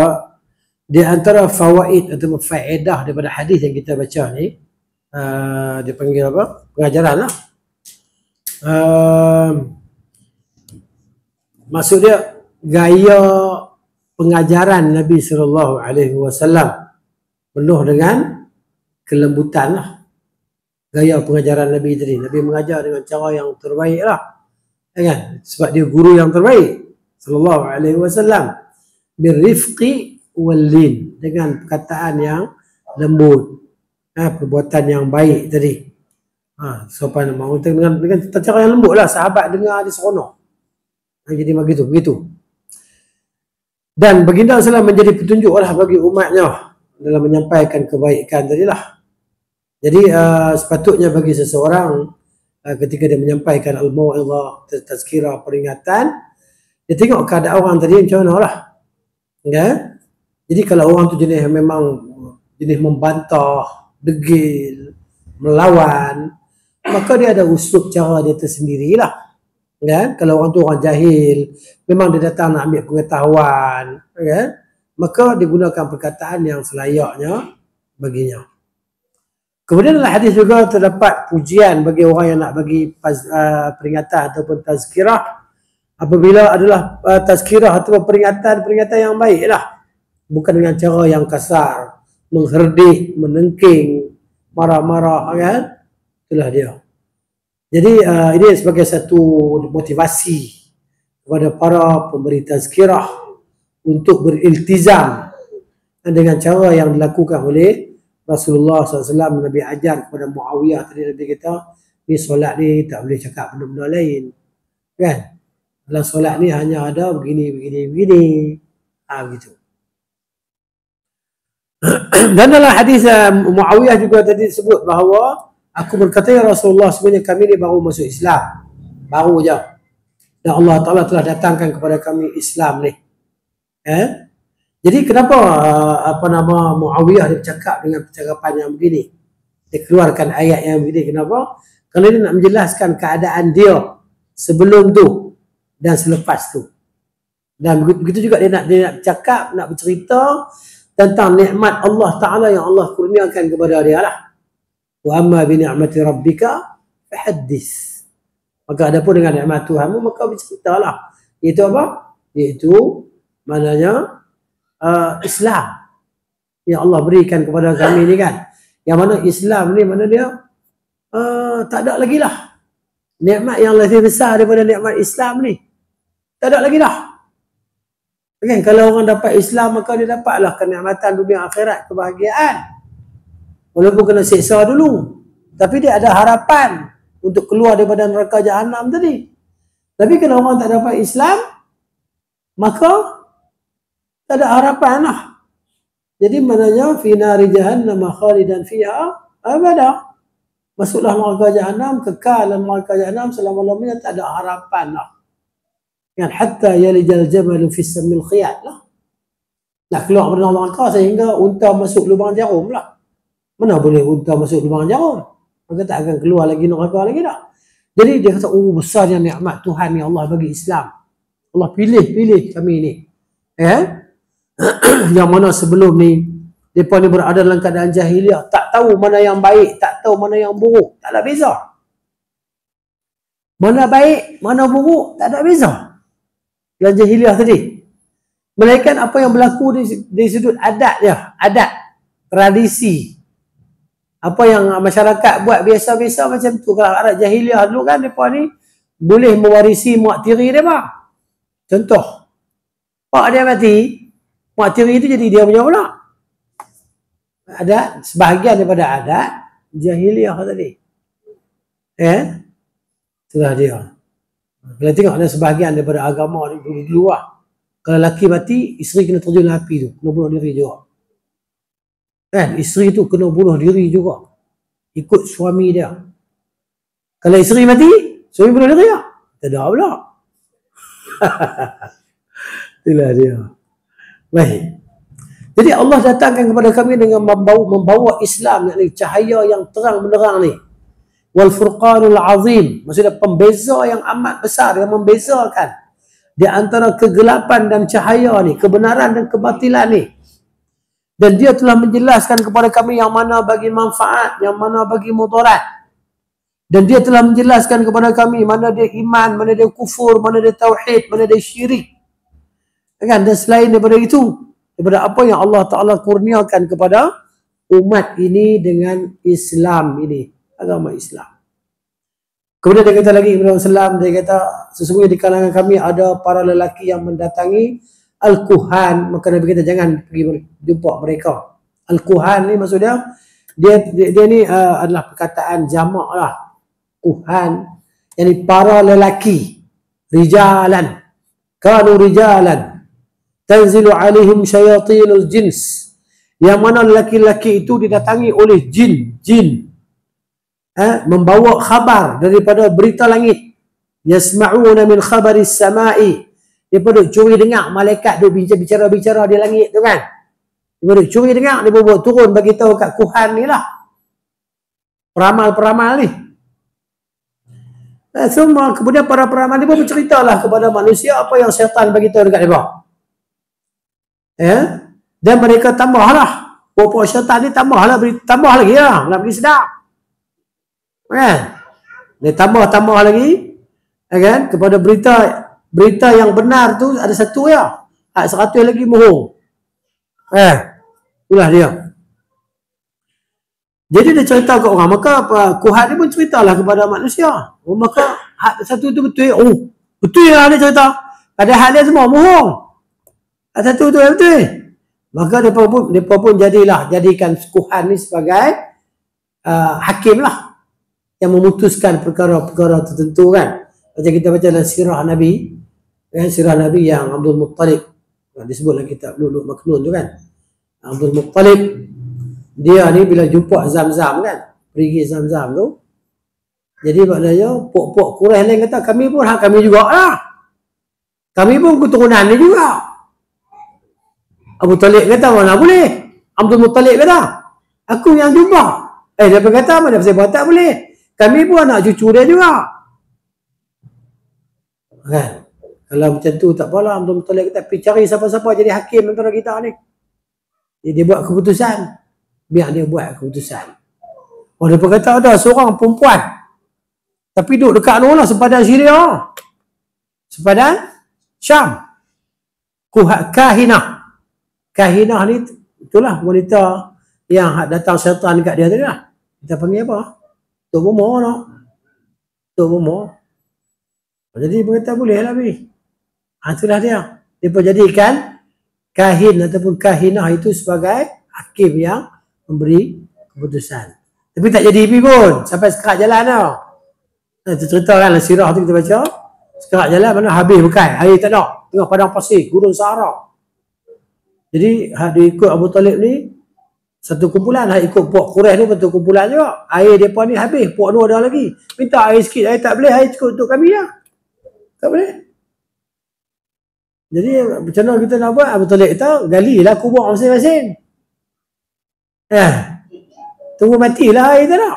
di antara fawaid atau faedah daripada hadis yang kita baca ni, dia panggil apa? Pengajaran lah. Maksud dia gaya pengajaran Nabi SAW penuh dengan kelembutan lah. Gaya pengajaran Nabi tadi. Nabi mengajar dengan cara yang terbaik lah. Kan? Sebab dia guru yang terbaik. SAW. Birrifqi wal-lin. Dengan perkataan yang lembut. Perbuatan yang baik tadi. Sopan mahu dengan cara yang lembut lah. Sahabat dengar dia seronok. Jadi begitu. Dan baginda SAW menjadi petunjuk lah bagi umatnya dalam menyampaikan kebaikan tadilah. Jadi sepatutnya bagi seseorang ketika dia menyampaikan al-mau'izah, tazkirah, peringatan, dia tengok keadaan orang tadi macam mana lah. Ya? Jadi kalau orang tu jenis membantah, degil, melawan, maka dia ada uslub cara dia tersendiri lah. Ya? Kalau orang tu orang jahil, memang dia datang nak ambil pengetahuan, ya? Maka digunakan perkataan yang selayaknya baginya. Kemudian dalam hadis juga terdapat pujian bagi orang yang nak bagi peringatan ataupun tazkirah, apabila adalah tazkirah atau peringatan yang baik lah. Bukan dengan cara yang kasar, mengherdik, menengking, marah-marah, kan? Itulah dia. Jadi ini sebagai satu motivasi kepada para pemberi tazkirah untuk beriltizam dengan cara yang dilakukan oleh Rasulullah SAW. Nabi ajar kepada Muawiyah tadi, Nabi kata, ni solat ni tak boleh cakap benda-benda lain. Kan? Dalam solat ni hanya ada begini. Begitu. Dan dalam hadis Muawiyah juga tadi sebut bahawa aku berkata, ya Rasulullah, sebenarnya kami ni baru masuk Islam. Baru je. Dan Allah Ta'ala telah datangkan kepada kami Islam ni. Jadi kenapa Muawiyah dia bercakap dengan percakapan yang begini? Dia keluarkan ayat yang begini. Kenapa? Kerana dia nak menjelaskan keadaan dia sebelum tu dan selepas tu. Dan begitu juga dia nak bercakap, nak bercerita tentang nikmat Allah Ta'ala yang Allah kurniakan kepada dia lah. Wa amma bi ni'mati rabbika fahaddis. Maka ada pun dengan nikmat Tuhanmu, maka berceritalah. Iaitu apa? Iaitu maknanya Islam yang Allah berikan kepada kami ni kan. Yang mana Islam ni mana dia tak ada lagi lah nikmat yang lebih besar daripada nikmat Islam ni. Tak ada lagi dah. Okay, kalau orang dapat Islam, maka dia dapatlah kenikmatan dunia akhirat, kebahagiaan. Walaupun kena siksa dulu, tapi dia ada harapan untuk keluar daripada neraka Jahannam tadi. Tapi kalau orang tak dapat Islam, maka tak ada harapan lah. Jadi maknanya fi nari jahannam khalidan fiha abada. Masuklah neraka Jahannam, kekal dalam neraka Jahannam selama-lamanya, tak ada harapan lah. Kan hatta yalijal jamal fi samil khiyat lah. Nak keluar dari neraka sehingga unta masuk lubang jarum lah. Mana boleh unta masuk lubang jarum? Maka tak akan keluar lagi neraka lagi dah. Jadi dia kata, besarnya nikmat Tuhan yang Allah bagi Islam. Allah pilih kami ni. Yang mana sebelum ni mereka ni berada dalam keadaan jahiliah, tak tahu mana yang baik, tak tahu mana yang buruk, tak ada beza. Mana baik, mana buruk, tak ada beza. Dalam jahiliah tadi. Melainkan apa yang berlaku di sudut adat dia, adat, tradisi. Apa yang masyarakat buat biasa-biasa macam tu. Kalau adat jahiliah dulu kan, mereka ni boleh mewarisi mak tiri dia pak. Contoh, pak dia mati, mak tiri itu jadi dia punya pula. Adat, sebahagian daripada adat jahiliah tadi. Itulah dia. Kalau tengok ada sebahagian daripada agama di luar. Kalau lelaki mati, isteri kena terjun api tu, kena bunuh diri juga. Kan, isteri tu kena bunuh diri juga. Ikut suami dia. Kalau isteri mati, suami bunuh diri tak? Tak ada pula. Itulah dia. Baik. Jadi Allah datangkan kepada kami dengan membawa Islam, yakni cahaya yang terang benderang ni. Wal furqanul azim, maksudnya pembeza yang amat besar yang membezakan di antara kegelapan dan cahaya ni, kebenaran dan kebatilan ni. Dan dia telah menjelaskan kepada kami yang mana bagi manfaat, yang mana bagi mudarat. Dan dia telah menjelaskan kepada kami mana dia iman, mana dia kufur, mana dia tauhid, mana dia syirik. Kan? Dan selain daripada itu, daripada apa yang Allah Ta'ala kurniakan kepada umat ini dengan Islam ini, agama Islam. Kemudian dia kata lagi, Ibn Salam, dia kata, sesungguhnya di kalangan kami ada para lelaki yang mendatangi Al-Kuhan, maka Nabi kata jangan pergi jumpa mereka. Al-Kuhan ni maksudnya, dia ni adalah perkataan jamak lah. Kuhan, yakni para lelaki, rijalan, kanu rijalan, tanzilu alaihim syayatinul jins, yang mana lelaki-lelaki itu didatangi oleh jin, membawa khabar daripada berita langit. Yasma'una min khabaris sama'i, dia pada curi dengar malaikat duk bicara-bicara di langit tu kan. Dia pada curi dengar, dia buat turun bagi tahu kat Kuhan ni lah, peramal-peramal ni. Semua kemudian para peramal ni pun berceritalah kepada manusia apa yang syaitan bagi tahu dekat mereka. Dan mereka tambahlah, puak syaitan ni tambah lagi lah, nak bagi sedap. Kan? Dia tambah lagi, kan? Kepada berita yang benar tu ada satu ya, 100 lagi bohong. Itulah dia. Jadi dia cerita ke orang, maka Kuhat ni pun ceritalah kepada manusia. Maka satu tu betul. Betul lah dia cerita. Padahal dia semua bohong. Satu tu yang betul. Maka mereka pun jadikan Kuhan ni sebagai hakim lah, yang memutuskan perkara-perkara tertentu kan. Macam kita baca dalam sirah Nabi, kan, sirah Nabi yang Abdul Muttalib, disebut dalam kitab Lu'lu' Maknun tu kan. Abdul Muttalib, dia ni bila jumpa Zam-Zam kan, pergi Zam-Zam tu, jadi maknanya pok-pok Quraisy lain kata, kami pun hak kami juga lah, kami pun keturunan ni juga. Abu Talib kata, mana boleh. Abdul Muttalib kata, aku yang jumpa. Dia berkata, mana pasal buat tak boleh, kami pun anak cucu dia juga kan. Kalau macam tu tak apalah. Abdul Muttalib kata, pergi cari siapa-siapa jadi hakim antara kita ni. Dia buat keputusan, biar dia buat keputusan. Dia berkata, ada seorang perempuan tapi duduk dekat mana, sepadan Syria, sepadan Syam, Kahinah. Kahinah ni itulah wanita yang datang syaitan dekat dia tadi lah. Kita panggil apa? Tok Bomo no. Tok Bomo. Jadi dia berkata boleh lah bi. Itulah dia. Dia pun jadikan kahin ataupun kahinah itu sebagai hakim yang memberi keputusan. Tapi tak jadi bi pun. Sampai sekerat jalan tau. Itu cerita kan sirah tu kita baca. Sekerat jalan mana habis bukan. Air tak ada. Tengah padang pasir. Gurun Sahara. Jadi dia ikut Abu Talib ni satu kumpulan, ikut Pok Quraisy ni satu kumpulan juga. Air mereka ni habis, Pok dua ada lagi. Minta air sikit, air tak boleh, air cukup untuk kami lah. Tak boleh. Jadi macam mana kita nak buat? Abu Talib kata, galilah kubur masing-masing. Tunggu matilah air tak nak.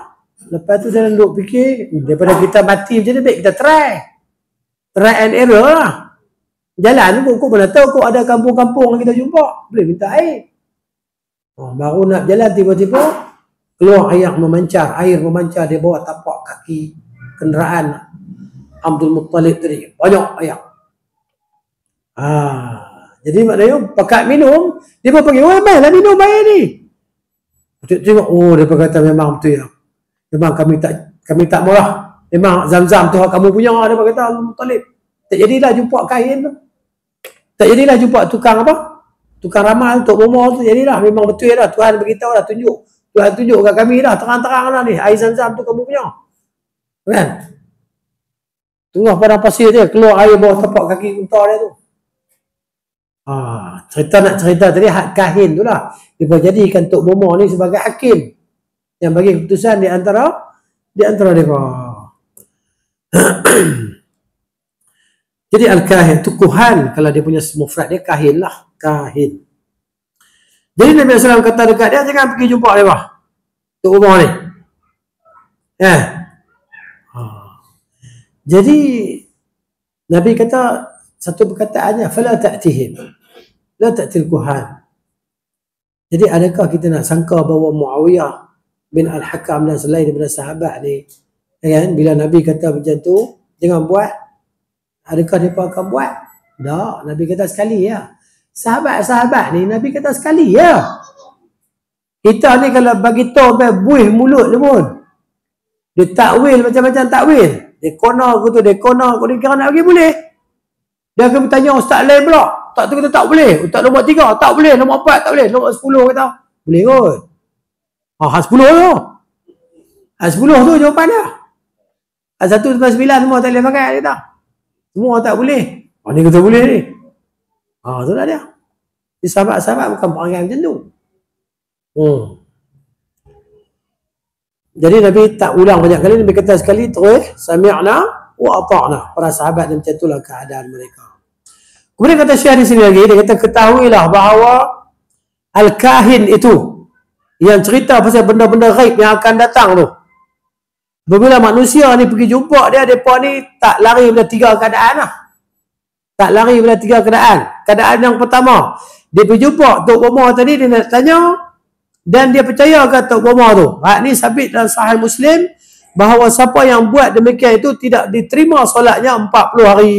Lepas tu saya duduk fikir, daripada kita mati macam ni, baik kita try and error lah. Jalan tu kok mana tahu kok ada kampung-kampung yang kita jumpa boleh minta air. Baru nak jalan tiba-tiba keluar air memancar di bawah tapak kaki kenderaan Abdul Muttalib tadi. Banyak air. Jadi maknanya pakat minum, dia pun panggil, "Oh, mainlah minum air ni." Tengok, dia berkata memang betul ya. Memang kami tak murah. Memang Zam-Zam tu kamu punya, dia berkata Abdul Muttalib. Tak jadilah jumpa kain tu. Tak jadilah jumpa tukang apa? Tukang ramal, Tok Bomo tu jadilah. Memang betul dah. Tuhan beritahu dah, tunjuk. Tuhan tunjuk kat kami dah. Terang-terang lah ni. Air Zam-Zam tu kamu punya. Kan? Tengah padang pasir dia. Keluar air bawah tapak kaki unta dia tu. Nak cerita tadi hak kahin tu lah. Dia jadikan Tok Bomo ni sebagai hakim. Yang bagi keputusan di antara mereka. Jadi Al-Kahin tu Kuhan, kalau dia punya mufrad dia kahin lah, kahin. Jadi Nabi SAW kata dekat dia, jangan pergi jumpa dia bah, Tok Bomo ni. Jadi Nabi kata satu perkataannya, fala ta'tihim, la ta'til Kuhan. Jadi adakah kita nak sangka bahawa Muawiyah bin Al-Hakam dan selain daripada sahabat ni, kan, bila Nabi kata macam tu, jangan buat, adakah mereka akan buat? Tak, Nabi kata sekali ya. Sahabat-sahabat ni Nabi kata sekali ya. Kita ni kalau bagi tahu buih mulut dia pun, dia takwil macam-macam takwil. Dia kona aku tu, dia kona aku, dia kira nak pergi boleh. Dia akan bertanya ustaz lain pula. Ustaz tu kata tak boleh. Ustaz nombor 3 tak boleh, nombor 4 tak boleh, nombor 10 kata boleh kot. Hak 10 tu. Hak 10 tu jawapan dia. Hak 1 sampai 9 semua tak boleh pakai dia tak. Semua tak boleh. Ni kata boleh ni. Itulah dia. Di sahabat-sahabat bukan perangai macam tu. Jadi Nabi tak ulang banyak kali. Nabi kata sekali terus, sami'na wa ata'na. Para sahabat macam itulah keadaan mereka. Kemudian kata Syekh di sini lagi, dia kata ketahuilah bahawa Al-Kahin itu yang cerita pasal benda-benda ghaib yang akan datang tu. Bila manusia ni pergi jumpa dia, mereka ni tak lari pada 3 keadaan lah. Tak lari pada 3 keadaan. Keadaan yang pertama, dia pergi jumpa Tok Bomo tadi, dia nak tanya, dan dia percaya ke Tok Bomo tu. Ni sabit dalam Sahih Muslim, bahawa siapa yang buat demikian itu tidak diterima solatnya 40 hari.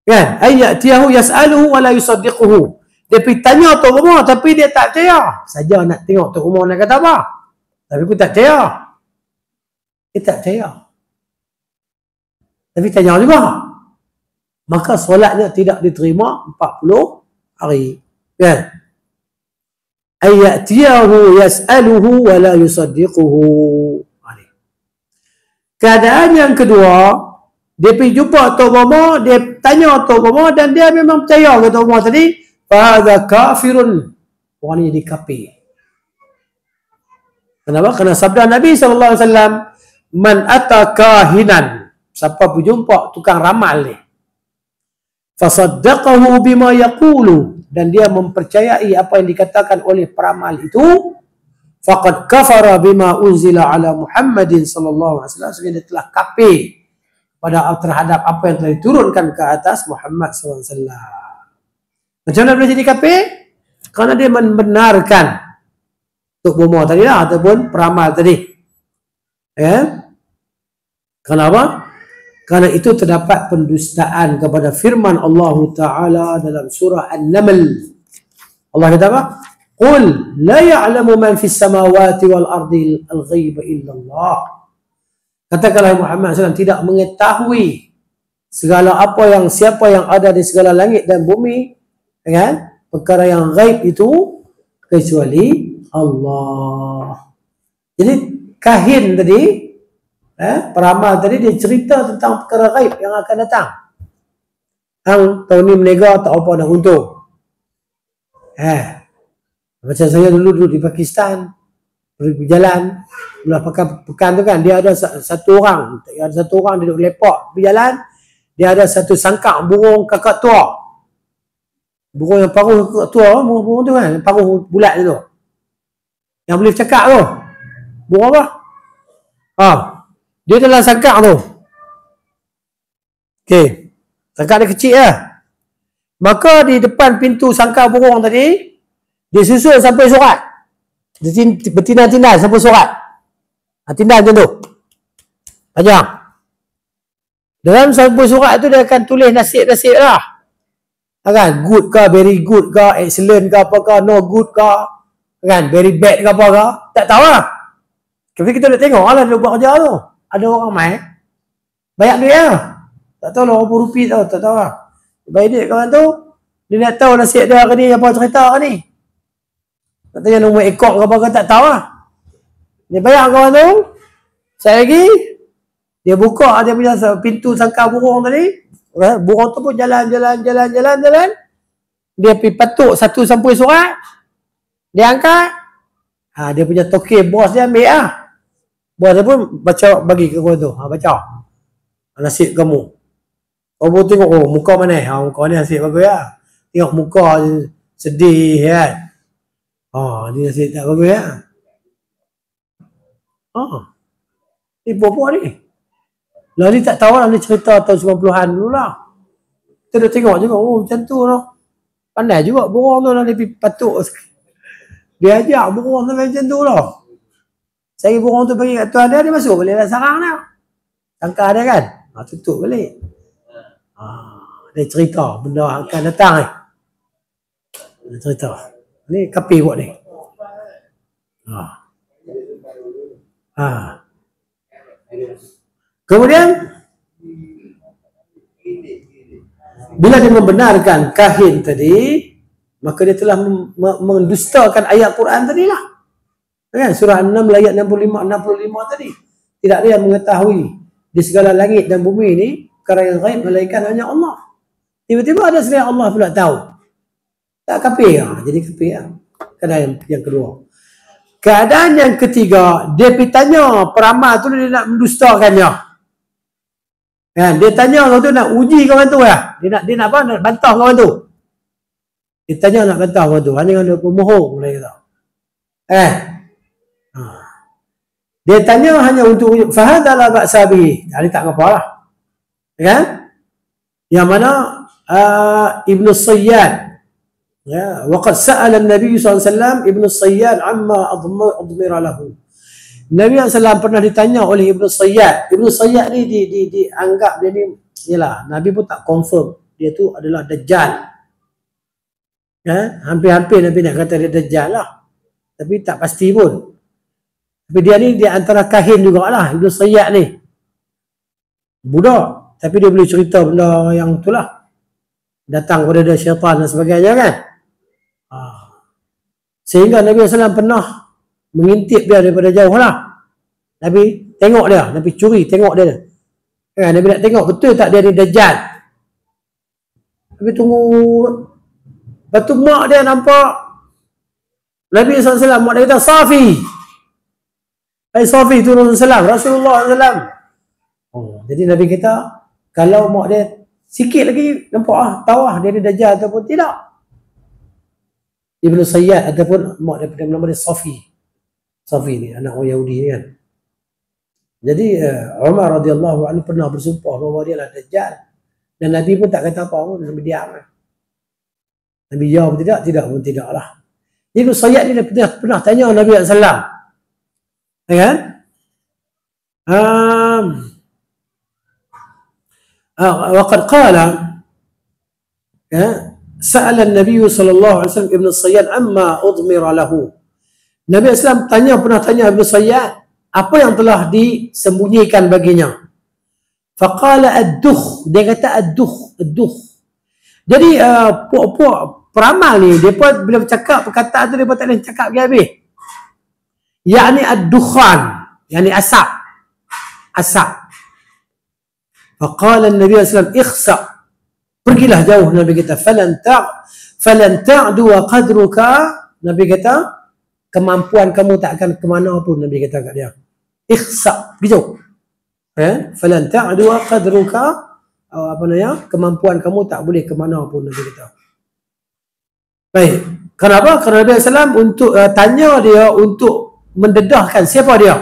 Kan? Ayyatiyahu yas'aluhu wa la yusaddiquhu. Dia pergi tanya Tok Bomo, tapi dia tak percaya. Saja nak tengok Tok Bomo nak kata apa. Tapi pun tak percaya. Dia tak percaya. Tapi tanya juga. maka solatnya tidak diterima 40 hari. Kan? Ayatiyahu yas'aluhu wa la yusaddiquhu. Keadaan yang kedua, dia pergi jumpa Tok Mama, dia tanya Tok Mama dan dia memang percaya ke Tok Mama tadi, fahadha kafirun. Orang ni jadi kafir. Kenapa? Kerana sabda Nabi SAW, man ata kahinan, siapa berjumpa tukang ramal ni, fasaddaqahu bima yaqulu, dan dia mempercayai apa yang dikatakan oleh peramal itu, faqad kafara bima unzila ala Muhammadin sallallahu alaihi wasallam, dia telah kafir terhadap apa yang telah diturunkan ke atas Muhammad sallallahu alaihi wasallam. Macam mana boleh jadi kafir? Kerana dia membenarkan Tok Bomo tadi lah, ataupun peramal tadi. Kenapa? Kerana itu terdapat pendustaan kepada firman Allah Ta'ala dalam surah An-Naml. Allah kata apa? Qul la ya'lamu man fis samawati wal ardi al-ghaiba illa Allah. Katakanlah Muhammad SAW tidak mengetahui segala apa yang siapa yang ada di segala langit dan bumi, kan? Perkara yang ghaib itu kecuali Allah. Jadi kahin tadi, peramal tadi dia cerita tentang perkara ghaib yang akan datang. Hang tahun ni menega tak apa nak untung. Macam saya dulu di Pakistan, berjalan belah pekan tu kan, dia ada satu orang duduk lepak berjalan, dia ada satu sangkak burung kakak tua, burung yang paruh kakak tua, burung tu kan, paruh bulat tu, yang boleh cakap tu, burung apa? Dia dalam sangkak tu, okey, sangkak dia kecil lah, maka di depan pintu sangkak burung tadi, dia susul sampai surat. Dia bertindak-tindak sampai surat. Tindak macam tu. Panjang. Dalam sampai surat tu dia akan tulis nasib-nasib lah. Kan? Good ke, very good ke, excellent ke, apa ke, no good ke. Kan? Very bad ke, apa ke. Tak tahu lah. Tapi kita nak tengok lah dia buat kerja tu. Ada orang main. Banyak duit lah. Tak tahu lah, berapa rupiah tau. Tak tahu lah. Bayar duit kawan tu. Dia nak tahu nasib dia ke ni, apa cerita ke ni. Tak tanya nombor ekor ke apa ke, tak tahu lah. Dia bayar kawan tu. Saya lagi, dia buka dia punya pintu sangkar burung tadi. Burung tu pun jalan. Dia pergi patuk satu sampul surat. Dia angkat. Dia punya token bos dia ambil lah. Bos dia pun baca, bagi ke kawan tu. Baca. Nasib kamu. Kamu tengok, muka mana? Muka ni nasib bagus lah. Tengok muka sedih kan. Ni nasib tak bagus ya. Ni buat ni. Lah ni tak tahu lah, ni cerita tahun 90-an dulu lah. Kita dah tengok juga, macam tu lah. Pandai juga burung tu lah, dia pergi patuk. Dia ajak burung tu macam tu lah. Saya burung tu pergi kat tuan dia, dia masuk balik dalam sarang dia. Sangka dia kan. Tutup balik. Dia cerita benda akan datang ni. Dia cerita. Ni kapi buat ni. Kemudian bila dia membenarkan kahin tadi, maka dia telah mendustakan ayat Quran tadi lah. Kan? Surah An-Naml ayat 65 tadi. Tidak ada yang mengetahui di segala langit dan bumi ni perkara yang ghaib melainkan hanya Allah. Tiba-tiba ada selain Allah pula tahu. Tak kafir lah. Jadi kafir lah. Keadaan yang kedua. Keadaan yang ketiga, dia pergi tanya peramal tu, dia nak mendustakannya. Kan? Dia tanya kawan tu, nak uji kawan tu lah. Dia nak apa? Nak bantah kawan tu. Dia tanya nak bantah kawan tu. Hanya dia pemohong. Dia tanya hanya untuk fahadalah ba'sabi. Dia tak apa lah. Kan? Yang mana Ibn Sayyad, waqad sa'ala Nabi SAW Ibn Sayyad amma admira lahu. Nabi SAW pernah ditanya oleh Ibn Sayyad. Ibn Sayyad ni dianggap dia ni, yalah, Nabi pun tak confirm dia tu adalah Dajjal. Hampir-hampir Nabi nak kata dia Dajjal lah, tapi tak pasti pun. Tapi dia ni dia antara kahin jugalah, Ibn Sayyad ni budak, tapi dia boleh cerita benda yang itulah. datang kepada dia syaitan dan sebagainya kan. Sehingga Nabi SAW pernah mengintip dia daripada jauh lah. Nabi tengok dia, Nabi curi tengok dia. Nabi nak tengok betul tak dia ni Dajjal. Nabi tunggu. Lepas tu mak dia nampak Nabi SAW, mak dia kata, Safi. Hai Safi tu Rasulullah SAW. Jadi Nabi kata, kalau mak dia sikit lagi nampak tahu dia ni Dajjal ataupun tidak. Ibnu Sayyad ataupun mak dia nama dia Safi. Safi ni anak orang Yahudi ni kan. Jadi Umar radhiyallahu anhu pernah bersumpah bahawa dia lah Dajjal. Dan Nabi pun tak kata apa pun, Nabi diam. Nabi jawab tidak, tidak pun tidaklah. Ibnu Sayyad ni pernah tanya Nabi SAW. Kan? Waqad qala sa'ala an-nabiy sallallahu alaihi wasallam Ibnu Sayyad amma udmira lahu. Nabi SAW pernah tanya Ibnu Sayyad apa yang telah disembunyikan baginya. Faqala ad-dukh, dia kata ad-dukh. Jadi puak-puak peramal ni depa bila bercakap perkataan tu depa tak boleh cakap lagi habis. Yakni ad-dukhan, yakni asap. Faqala an-nabi sallallahu alaihi wasallam ikhsa. Pergilah jauh, Nabi kata falan ta'du wa qadruka. Nabi kata kemampuan kamu tak akan ke mana pun, Nabi kata kat dia. Ikhsa, pergi jauh. Falan ta'du wa qadruka, apa namanya? Kemampuan kamu tak boleh ke mana pun, Nabi kata. Baik. Kenapa? Kerana Nabi SAW untuk tanya dia untuk mendedahkan siapa dia.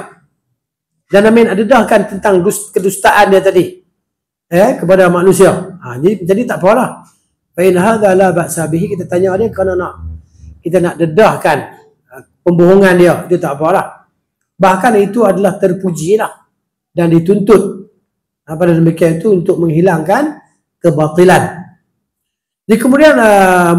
Dan Nabi nak dedahkan tentang kedustaan dia tadi. Kepada manusia. Jadi tak apalah. Fa in hadza la ba'sa bihi, kita tanya dia kerana kita nak dedahkan pembohongan dia, itu tak apalah. Bahkan itu adalah terpujilah dan dituntut. Pada demikian itu untuk menghilangkan kebatilan. Jadi kemudian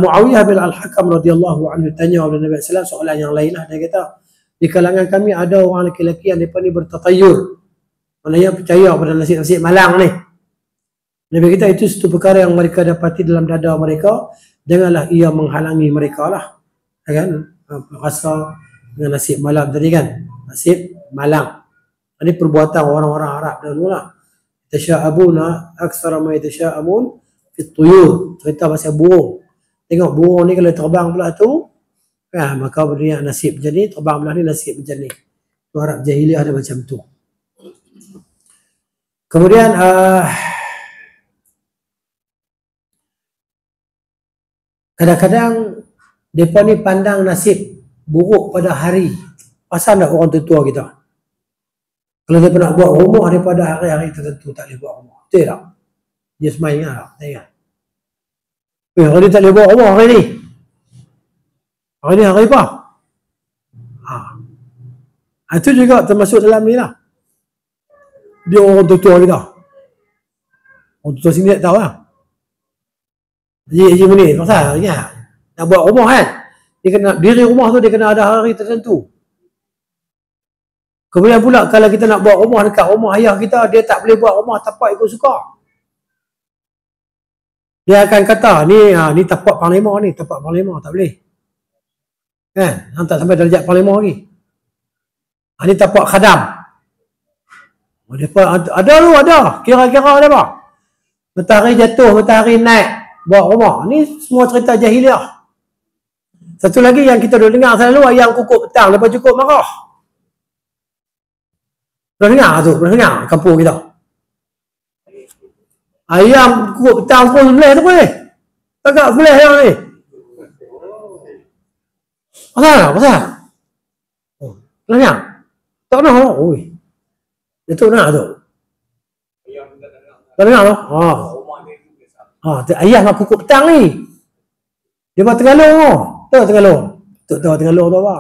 Muawiyah bin Al-Hakam radhiyallahu anhu tanya kepada Nabi sallallahu alaihi wasallam soalan yang lain lah. Dia kata, di kalangan kami ada orang lelaki yang mereka ni bertatayur. Maknanya percaya pada nasib-nasib malang ni. Nabi kata itu satu perkara yang mereka dapati dalam dada mereka, janganlah ia menghalangi mereka lah. Kan? Rasa dengan nasib malam tadi kan. Nasib malang. Ini perbuatan orang-orang Arab dahulu lah. Tasya'abuna aktsara ma yatasya'amun fit tuyur. Cerita pasal burung. Tengok burung ni kalau terbang pula tu, maka berdiri nasib macam ni, terbang belah ni nasib macam ni. Tu Arab jahiliah ada macam tu. Kemudian kadang-kadang mereka ni pandang nasib buruk pada hari. Pasal nak orang tua kita. Kalau mereka nak buat rumah daripada hari-hari tertentu, tak boleh buat rumah. Betul tak? Dia semai ingat tak? Tak ingat. Hari ni tak boleh buat rumah hari ni. Hari ni hari apa? Itu juga termasuk dalam ni lah. Dia orang tua kita. Orang tua sini tak tahu lah. Haji Munir, pasal ingat nak buat rumah kan, dia kena diri rumah tu dia kena ada hari tertentu. Kemudian pula kalau kita nak buat rumah dekat rumah ayah kita, dia tak boleh buat rumah tapak ikut suka. Dia akan kata ni tapak panglima ni, tapak panglima tak boleh. Kan? Tak sampai darjat panglima lagi. Ni tapak khadam. Ada lu ada, kira-kira ada apa? Matahari jatuh, matahari naik, buat rumah. Ni semua cerita jahiliah. Satu lagi yang kita dah dengar selalu, ayam kukuk petang lepas cukup marah. Pernah dengar tu? Pernah dengar kampung kita? Ayam kukuk petang pun sebelah tu boleh. Takak sebelah yang ni. Pasal? Pernah dengar? Tak pernah tu? Ui. Dia tu dengar tu? Tak dengar tu? Ayam nak kukuk petang ni. Dia buat Tengalong tu. Tahu Tengalong? Tahu Tengalong tu apa?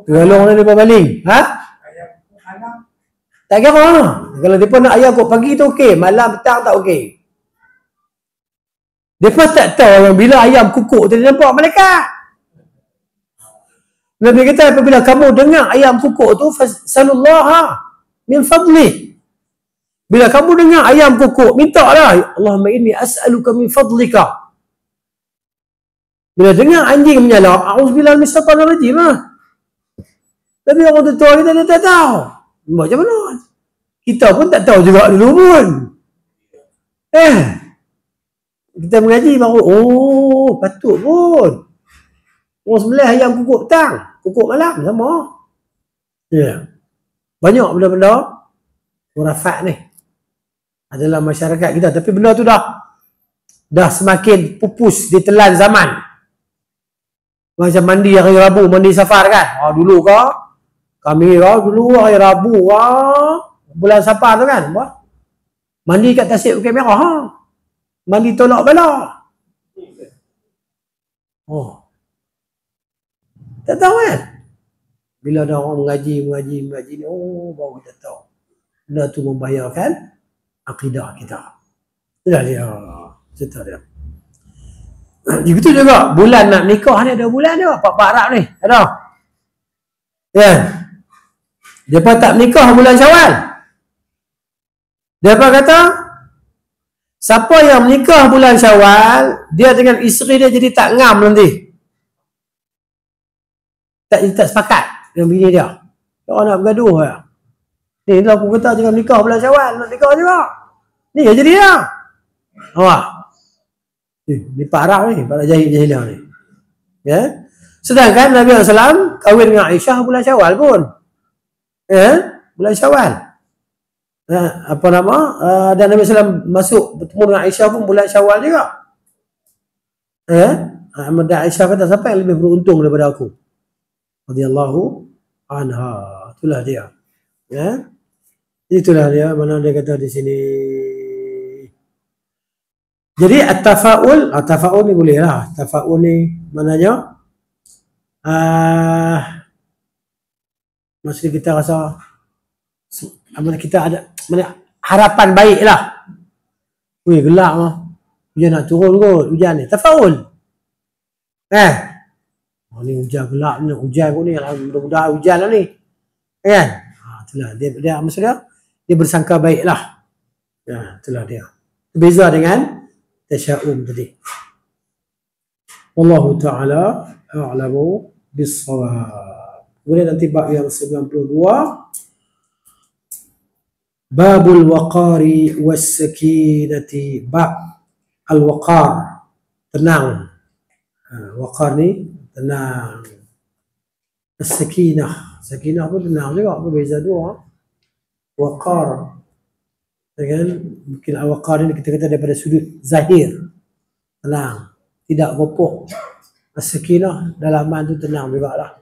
Tengalong ni dia buat baling. Tak kira lah. Kalau mereka nak ayam kukuk pagi tu okey. Malam petang tak okey. Mereka tak tahu yang bila ayam kukuk tu dia nampak malaikat. Nabi kata apabila kamu dengar ayam kukuk tu, fasalullaha min fadlih. Bila kamu dengar ayam kukuk, minta lah, Allahumma inni as'aluka min fadlika. Bila dengar anjing menyalak, auzubillahi minasyaitanir rajim lah. Tapi orang tua kita dia tak tahu. Macam mana? Kita pun tak tahu juga dulu pun. Kita mengaji baru, oh patut pun. Orang sebelah ayam kukuk petang, kukuk malam sama. Ya. Banyak benda-benda khurafat ni adalah masyarakat kita, tapi benda tu dah semakin pupus ditelan zaman. Macam mandi hari Rabu, mandi safar kan. Dulu kami dulu hari Rabu bulan safar tu kan. Mandi kat Tasik Bukit Merah. Mandi tolak bala. Tak tahu kan? Bila ada orang mengaji ni, baru kita tahu. Benda tu membahayakan akidah kita. Itulah dia. Cerita dia. Begitu juga bulan nak nikah ni, ada bulan dia Pak Arab ni. Ada. Ya. Depa tak nikah bulan Syawal. Depa kata siapa yang menikah bulan Syawal, dia dengan isteri dia jadi tak ngam nanti. Tak sepakat dengan bini dia. Orang nak bergaduh ya. Ni lah aku kata jangan nikah bulan Syawal, nak nikah juga. Ni ya jadi dah. Awak. Ni Pak Arab ni, Pak Jahil-Jahilah ni. Ya. Sedangkan Nabi SAW kahwin dengan Aisyah bulan Syawal pun. Ya, bulan Syawal. Apa nama? Dan Nabi SAW masuk bertemu dengan Aisyah pun bulan Syawal juga. Ya. Dan Aisyah kata siapa yang lebih beruntung daripada aku? Radhiyallahu anha. Itulah dia. Ya. Itulah dia, mana dia kata di sini. Jadi at-tafaul, at-tafaul ni boleh lah. Tafaul ni maknanya maksudnya kita rasa kita ada harapan baik lah. Wih gelap lah. Hujan nak turun kot, hujan ni. Tafaul. Ni hujan gelap ni, hujan kot ni. Mudah-mudahan hujan lah ni. Kan? Itulah. Dia maksudnya, dia bersangka baik lah. Itulah dia. Beza dengan tasya'um tadi. Wallahu ta'ala a'lamu bis-shawab. Kemudian nanti bab yang 92. Babul waqari was-sakinati. Bab al-waqar. Tenang. Waqar ni tenang. As-sakinah. Sakinah pun tenang juga. Apa beza dua? Waqar. Kan? Mungkin al-waqar ni kita kata daripada sudut zahir. Tenang. Tidak gopok. As-sakinah dalaman tu tenang juga lah.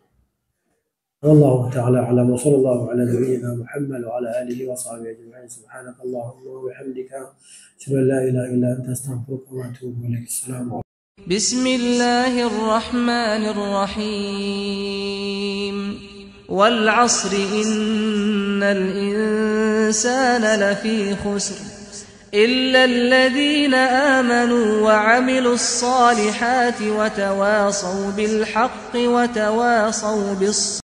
Wallahu ta'ala a'lam wa sallallahu ala nabiyyina Muhammad wa ala alihi wa sahbihi ajma'in. Subhanakallahumma wa bihamdika asyhadu an la ilaha illa anta astaghfiruka wa atubu ilaik. Assalamu alaikum.
Bismillahir rahmanir rahim. Wal 'asri innal insana lafi khusr إلا الذين آمنوا وعملوا الصالحات وتواصوا بالحق وتواصوا بالصبر